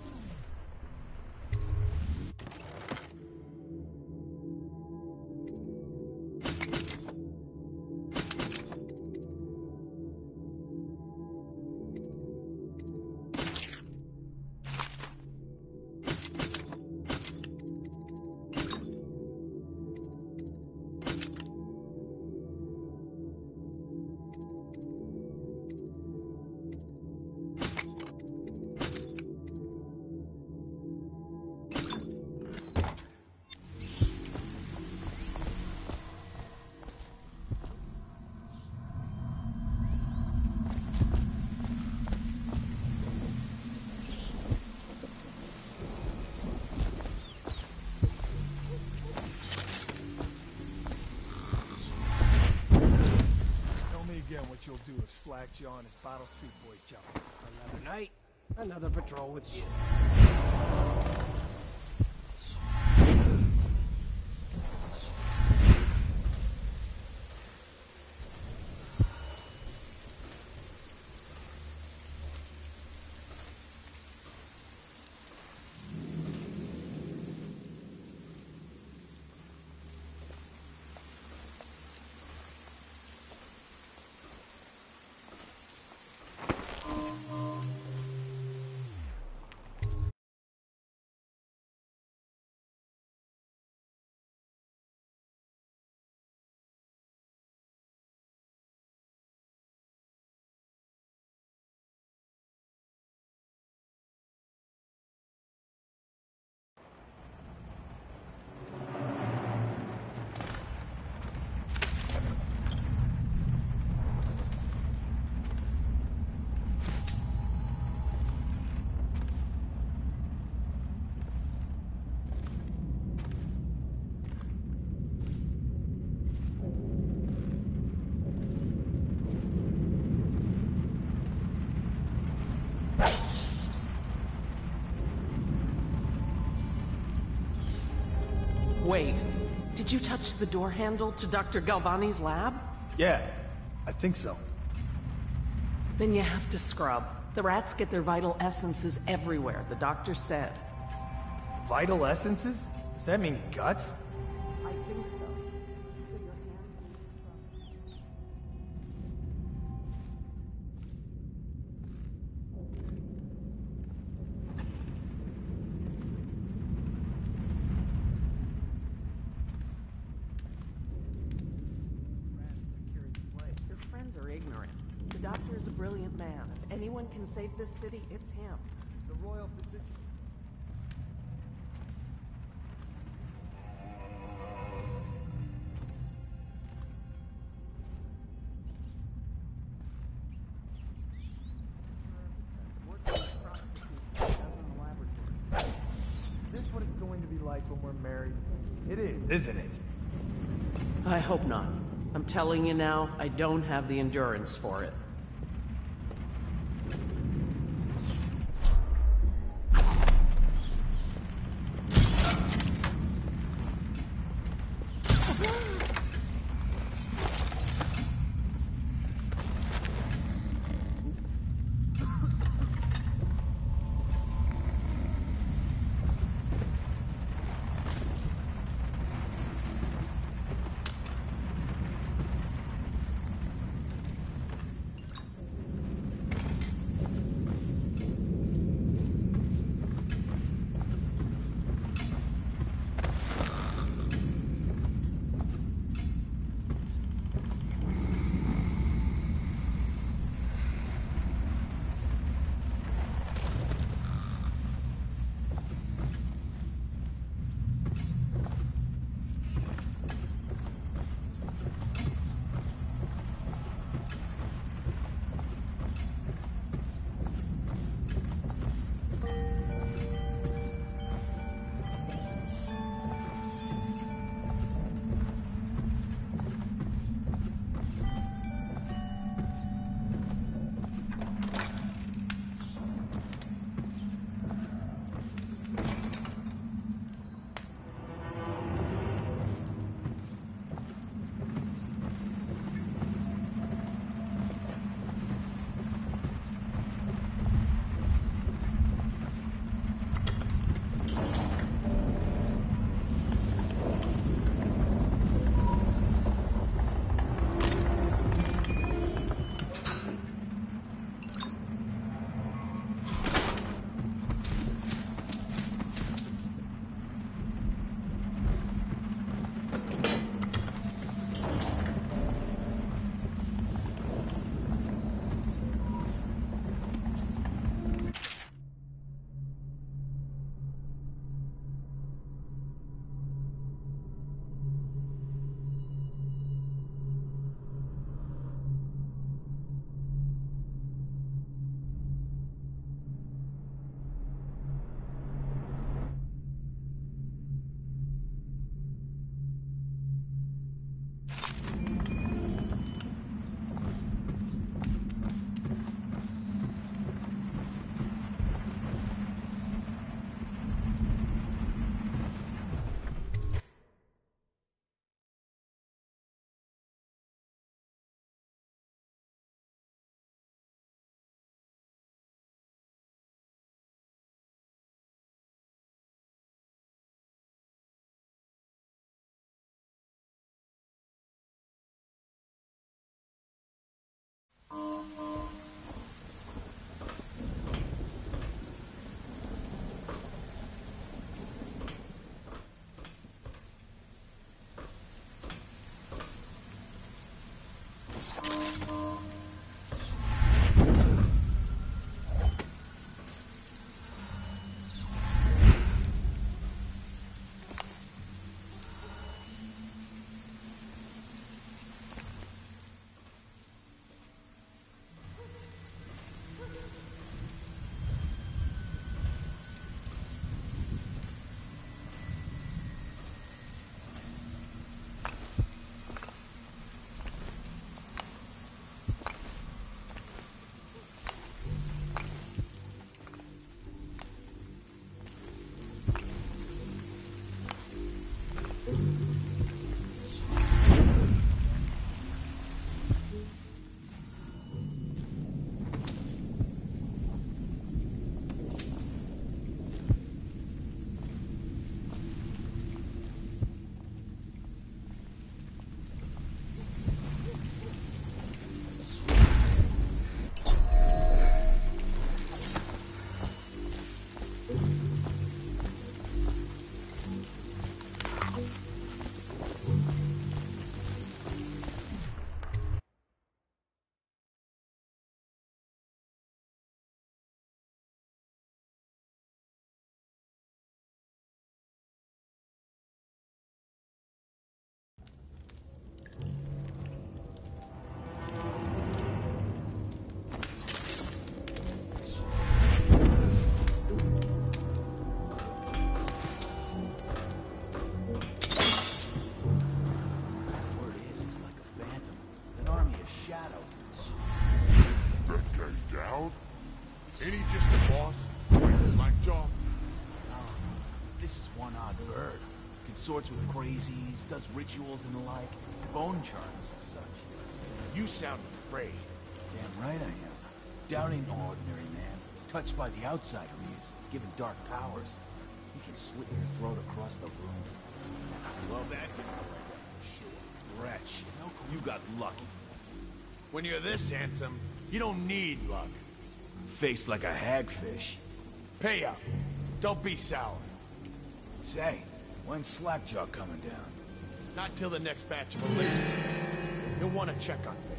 [SPEAKER 11] What you'll do if Slackjaw and his Bottle Street boys jump.
[SPEAKER 12] Another night, another patrol with you.
[SPEAKER 20] Wait, did you touch the door handle to Dr. Galvani's lab?
[SPEAKER 11] Yeah, I think so.
[SPEAKER 20] Then you have to scrub. The rats get their vital essences everywhere, the doctor said.
[SPEAKER 11] Vital essences? Does that mean guts?
[SPEAKER 20] I think so. Your friends are ignorant. The doctor is a brilliant man. If anyone can save this city, it's him.
[SPEAKER 11] The royal physician. Is this what it's going to be like when we're married? It is, isn't it?
[SPEAKER 20] I hope not. I'm telling you now, I don't have the endurance for it.
[SPEAKER 5] Harold? Ain't he just the boss? Like Slackjaw?
[SPEAKER 22] This is one odd bird. Consorts with crazies, does rituals and the like, bone charms and such.
[SPEAKER 5] You sound afraid.
[SPEAKER 22] Damn right I am. Doubt ain't no ordinary man. Touched by the outsider he is, given dark powers. He can slit your throat across the room.
[SPEAKER 5] Well, that sure. Wretch, you got lucky. When you're this handsome, you don't need luck.
[SPEAKER 22] Face like a hagfish.
[SPEAKER 5] Pay up. Don't be sour.
[SPEAKER 22] Say, when's Slackjaw coming down?
[SPEAKER 5] Not till the next batch of relations. You'll want to check on things.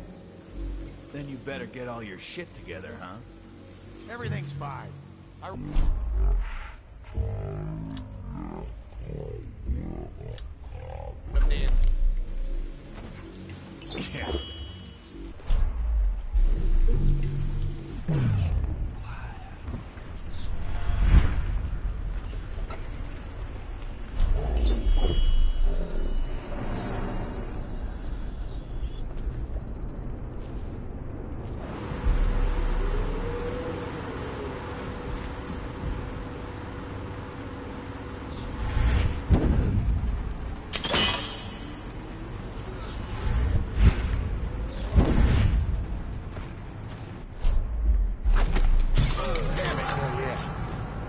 [SPEAKER 22] Then you better get all your shit together, huh?
[SPEAKER 5] Everything's fine.
[SPEAKER 22] Yeah.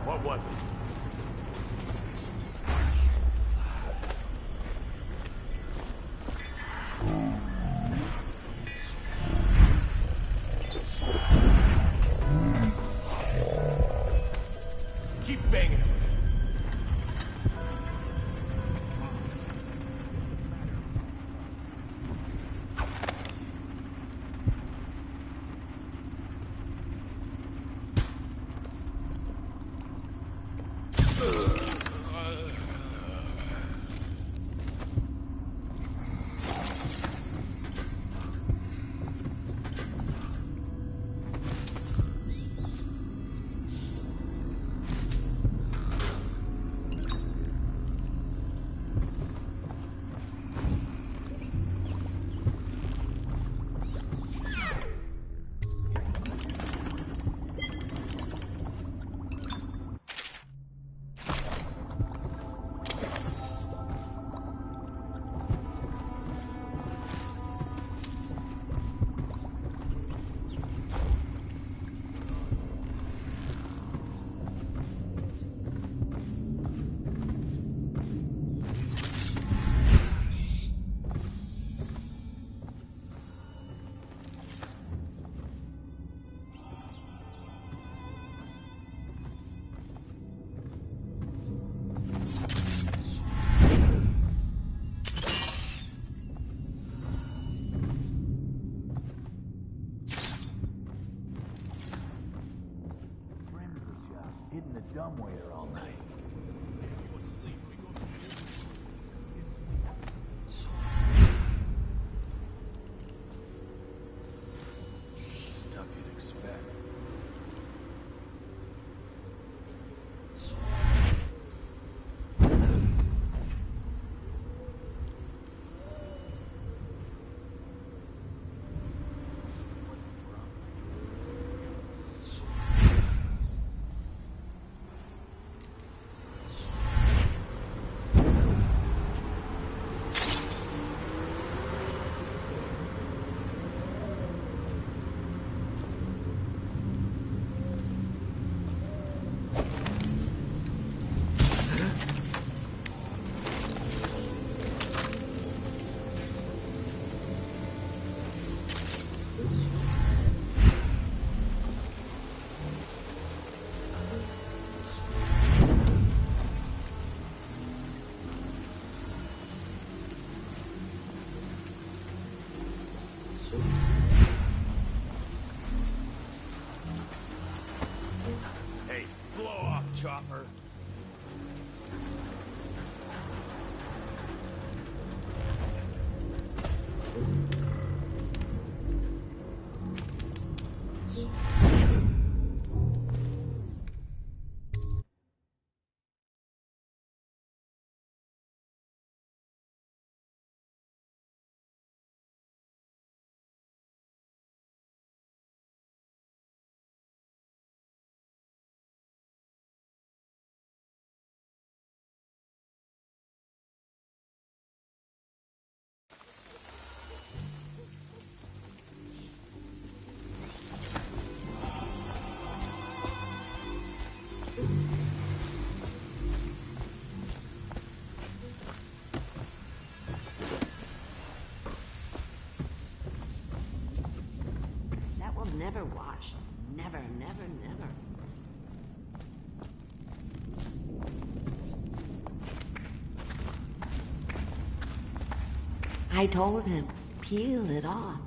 [SPEAKER 5] What was it? Keep banging him.
[SPEAKER 22] Hitting the dumbwaiter all night. Stuff you'd expect.
[SPEAKER 5] Hey, blow off, Chopper.
[SPEAKER 4] will never wash. Never, never, never. I told him, peel it off.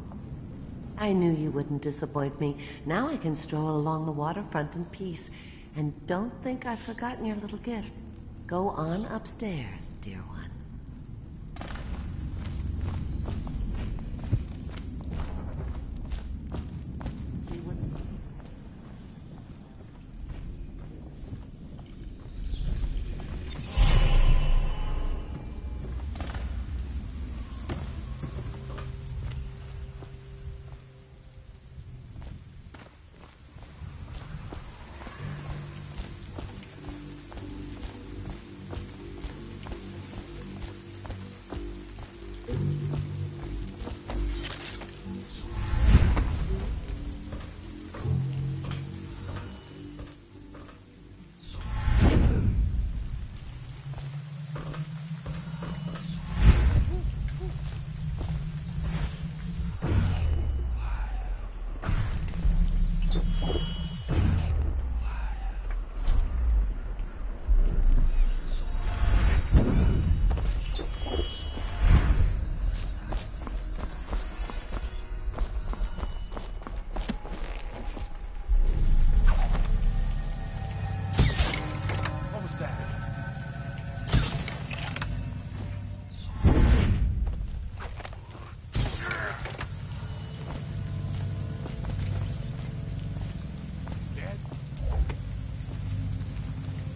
[SPEAKER 4] I knew you wouldn't disappoint me. Now I can stroll along the waterfront in peace. And don't think I've forgotten your little gift. Go on upstairs, dear one.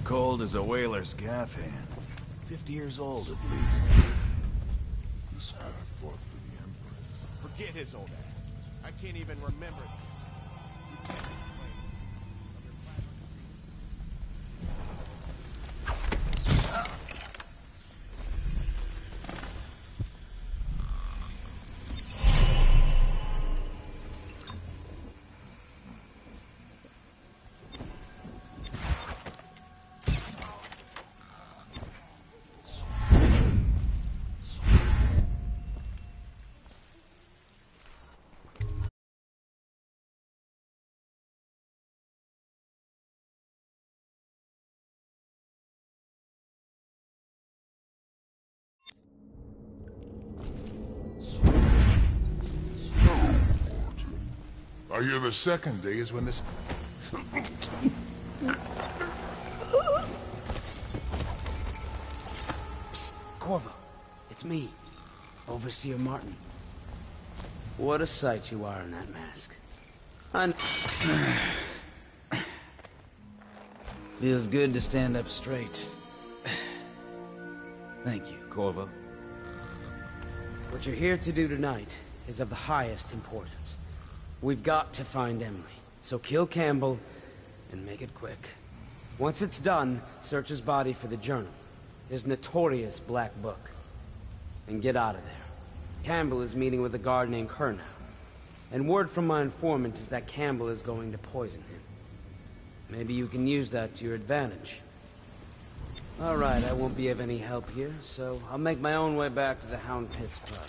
[SPEAKER 22] Cold as a whaler's gaff hand. 50 years old at least.
[SPEAKER 14] This had fought for the Empress.
[SPEAKER 3] Forget his old ass. I can't even remember.
[SPEAKER 14] I hear the second day is when this...
[SPEAKER 1] Psst, Corvo. It's me, Overseer Martin.
[SPEAKER 2] What a sight you are in that mask. Feels good to stand up straight. Thank you, Corvo.
[SPEAKER 1] What you're here to do tonight is of the highest importance. We've got to find Emily, so kill Campbell and make it quick. Once it's done, search his body for the journal, his notorious black book, and get out of there. Campbell is meeting with a guard named Kerr now, and word from my informant is that Campbell is going to poison him. Maybe you can use that to your advantage. All right, I won't be of any help here, so I'll make my own way back to the Hound Pits pub.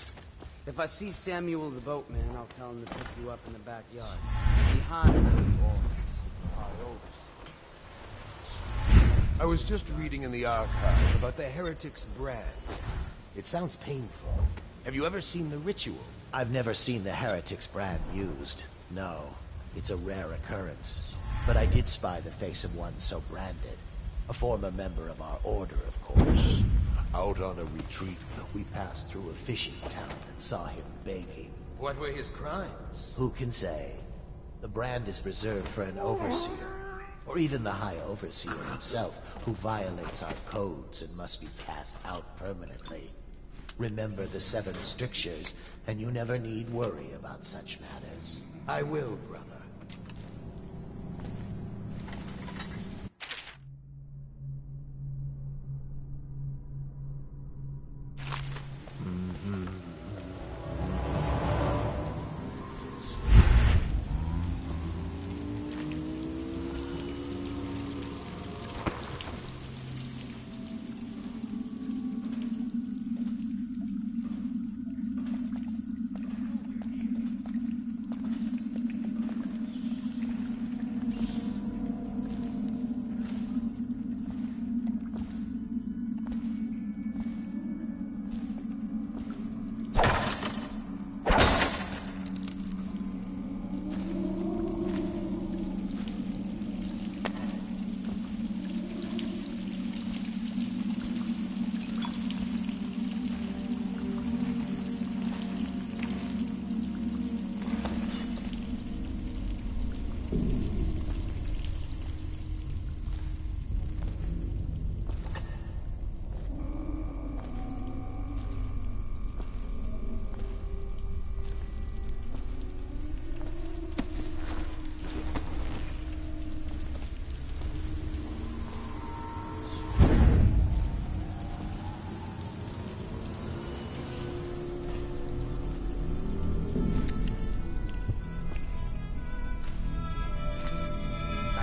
[SPEAKER 1] If I see Samuel the boatman, I'll tell him to pick you up in the backyard. Behind the
[SPEAKER 3] I was just reading in the archive about the heretic's brand. It sounds painful. Have you ever seen the ritual?
[SPEAKER 12] I've never seen the heretic's brand used. No, it's a rare occurrence. But I did spy the face of one so branded. A former member of our order, of course. Out on a retreat, we passed through a fishing town and saw him begging.
[SPEAKER 3] What were his crimes?
[SPEAKER 12] Who can say? The brand is reserved for an overseer, or even the High Overseer himself, who violates our codes and must be cast out permanently. Remember the 7 strictures, and you never need worry about such matters.
[SPEAKER 3] I will, brother.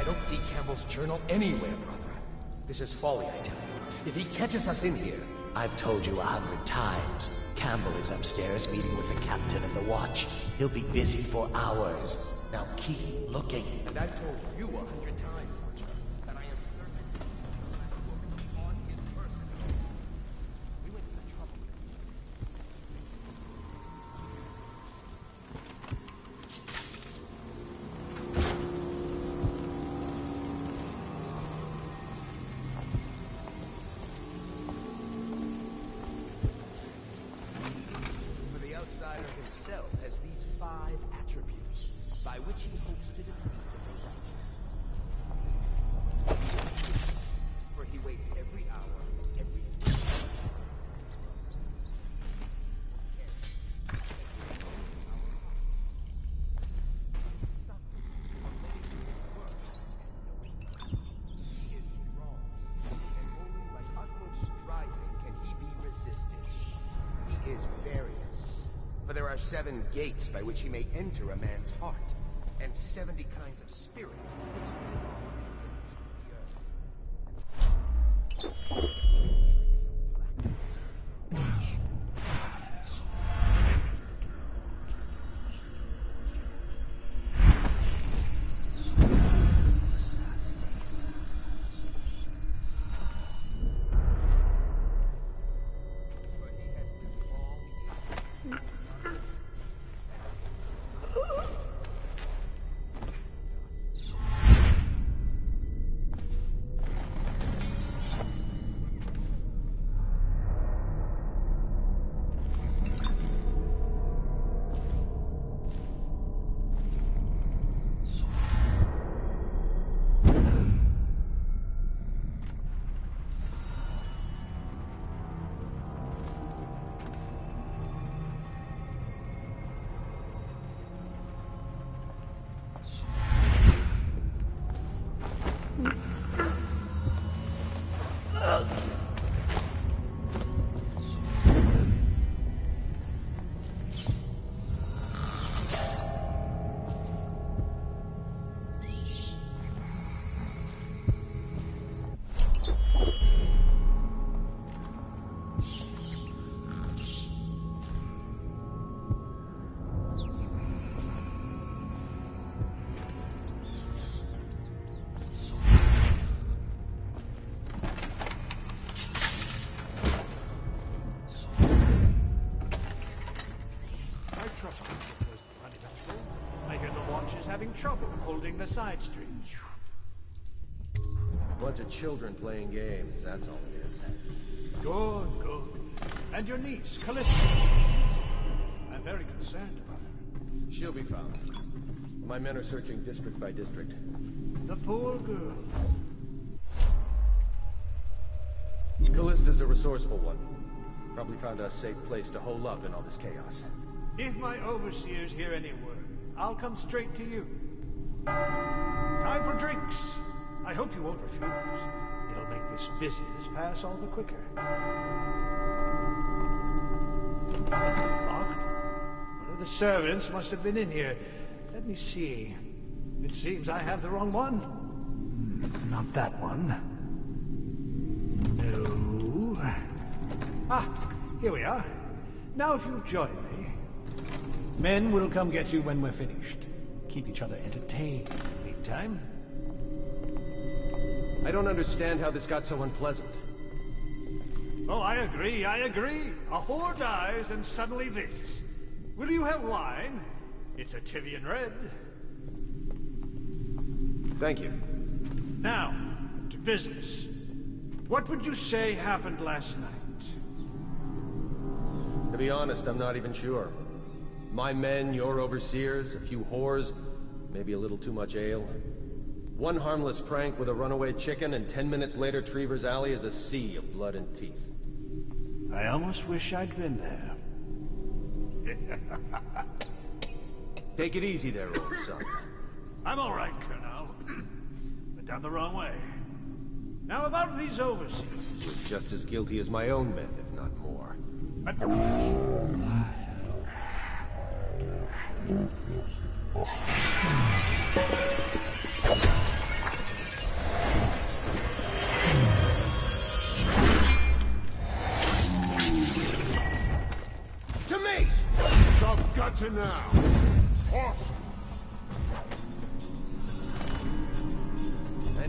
[SPEAKER 3] don't see Campbell's journal anywhere, brother. This is folly, I tell you. If he catches us in here...
[SPEAKER 12] I've told you 100 times. Campbell is upstairs meeting with the captain of the watch. He'll be busy for hours. Now keep looking.
[SPEAKER 3] And I've told you 100 times, Archer, that I am certain will be on in person. We went to the trouble. For the outsider himself has these 5 attributes by which he hopes to defeat the for he waits every hour, every he is strong, and only by utmost striving can he be resisted. He is various, for there are 7 gates by which he may enter a man's heart, and 70 kinds of spirits which live on beneath the earth.
[SPEAKER 8] I hear the watch is having trouble holding the side streets.
[SPEAKER 13] Bunch of children playing games, that's all it is.
[SPEAKER 8] Good, good. And your niece, Callista. I'm very concerned about her.
[SPEAKER 13] She'll be found. My men are searching district by district.
[SPEAKER 8] The poor girl.
[SPEAKER 13] Callista's a resourceful one. Probably found a safe place to hole up in all this chaos.
[SPEAKER 8] If my overseers hear any word, I'll come straight to you. Time for drinks. I hope you won't refuse. It'll make this business pass all the quicker. Locked? One of the servants must have been in here. Let me see. It seems I have the wrong one. Not that one. No. Ah, here we are. Now if you'll join me. Men will come get you when we're finished. Keep each other entertained in the meantime.
[SPEAKER 13] I don't understand how this got so unpleasant.
[SPEAKER 8] Oh, I agree, I agree. A whore dies and suddenly this. Will you have wine? It's a Tivian red.
[SPEAKER 13] Thank you.
[SPEAKER 8] Now, to business. What would you say happened last night?
[SPEAKER 13] To be honest, I'm not even sure. My men, your overseers, a few whores, maybe a little too much ale. One harmless prank with a runaway chicken, and 10 minutes later, Trevor's Alley is a sea of blood and teeth.
[SPEAKER 8] I almost wish I'd been there.
[SPEAKER 13] Take it easy there, old son.
[SPEAKER 8] I'm all right, Colonel. But down the wrong way. Now about these overseers.
[SPEAKER 13] You're just as guilty as my own men, if not more.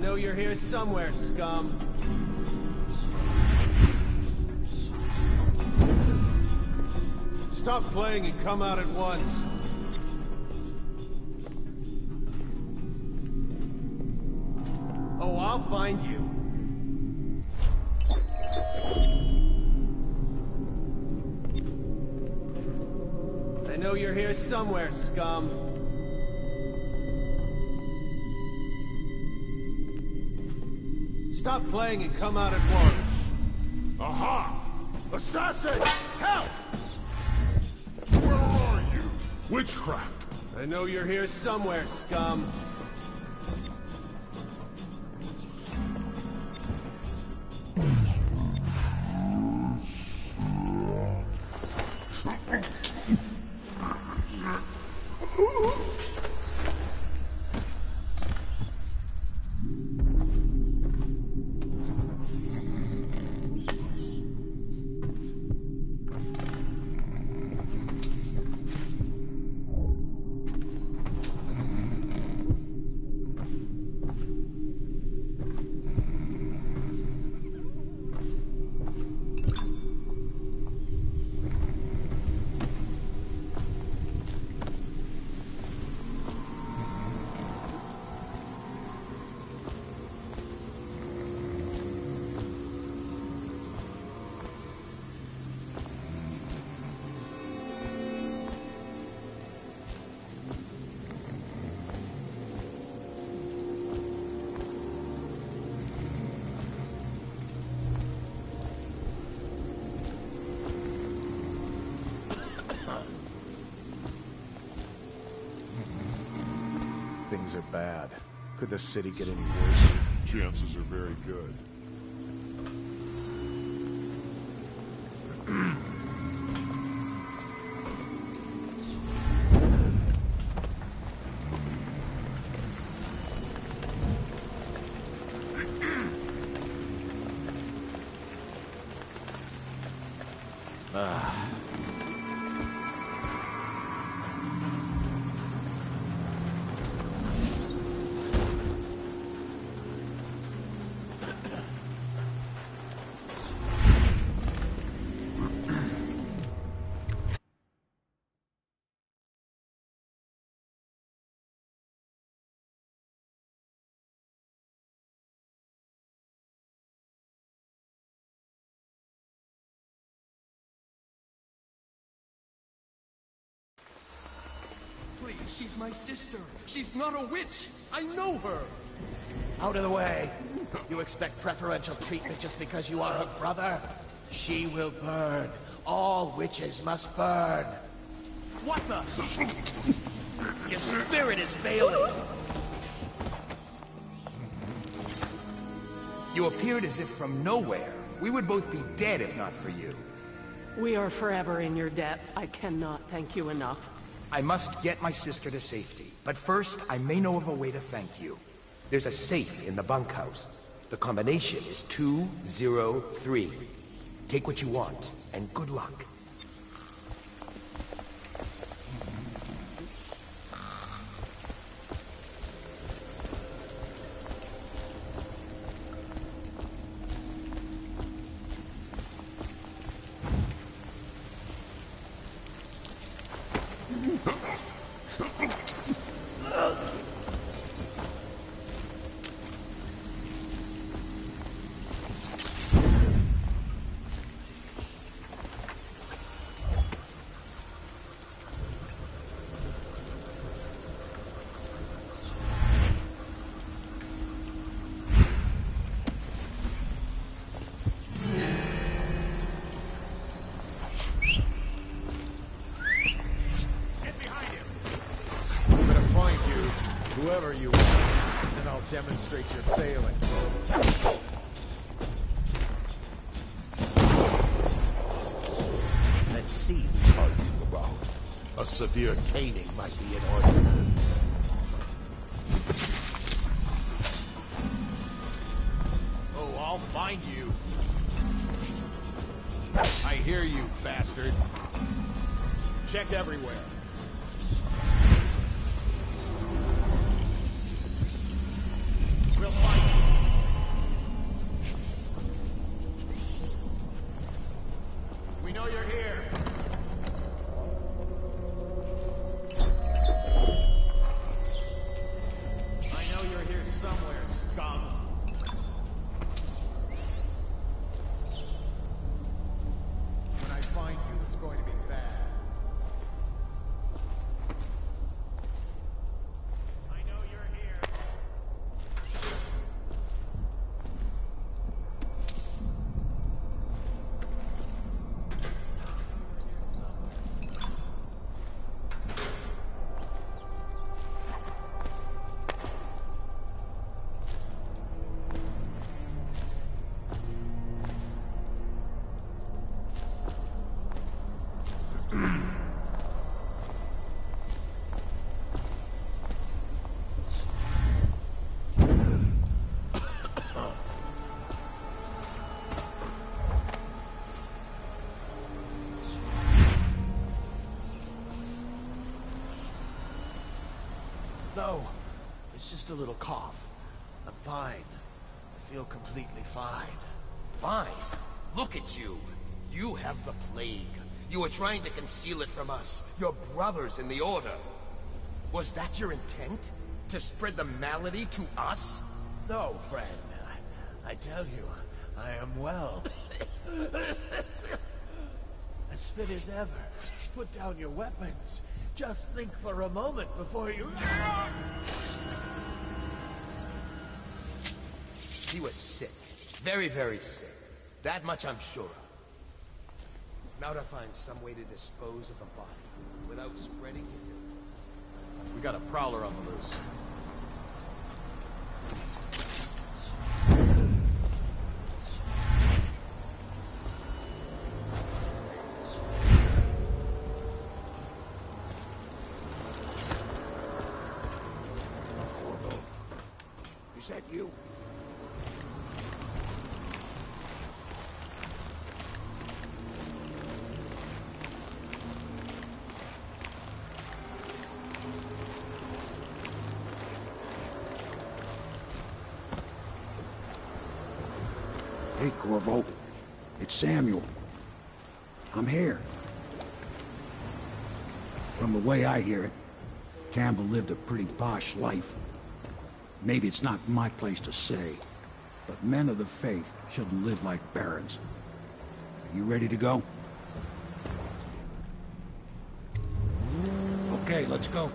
[SPEAKER 5] know you're here somewhere, scum. Stop playing and come out at once. Oh, I'll find you. I know you're here somewhere, scum. Stop playing and come out at once.
[SPEAKER 7] Aha! Assassin! Help! Where are you? Witchcraft!
[SPEAKER 5] I know you're here somewhere, scum.
[SPEAKER 22] Things are bad. Could the city get any worse?
[SPEAKER 7] Chances are very good.
[SPEAKER 3] Please, she's my sister. She's not a witch. I know her.
[SPEAKER 12] Out of the way. You expect preferential treatment just because you are her brother? She will burn. All witches must burn.
[SPEAKER 3] What the?
[SPEAKER 12] Your spirit is failing.
[SPEAKER 16] You appeared as if from nowhere. We would both be dead if not for you.
[SPEAKER 20] We are forever in your debt. I cannot thank you enough.
[SPEAKER 16] I must get my sister to safety, but first I may know of a way to thank you.
[SPEAKER 3] There's a safe in the bunkhouse. The combination is 203. Take what you want, and good luck.
[SPEAKER 22] Whoever you are, then I'll demonstrate your failing.
[SPEAKER 3] Let's see what are you about. A severe caning might be in order.
[SPEAKER 5] Oh, I'll find you. I hear you, bastard. Check everywhere. We'll find you.
[SPEAKER 3] No, it's just a little cough. I'm fine. I feel completely fine.
[SPEAKER 16] Fine. Look at you. You have the plague. You were trying to conceal it from us, your brothers in the Order. Was that your intent? To spread the malady to us?
[SPEAKER 3] No, friend. I tell you, I am well. As fit as ever. Put down your weapons. Just think for a moment before you...
[SPEAKER 16] He was sick. Very, very sick. That much I'm sure of. Now to find some way to dispose of the body without spreading his illness.
[SPEAKER 5] We got a prowler on the loose.
[SPEAKER 15] Is that you? Hey, Corvo. It's Samuel. I'm here. From the way I hear it, Campbell lived a pretty posh life. Maybe it's not my place to say, but men of the faith shouldn't live like barons. Are you ready to go? Okay, let's go.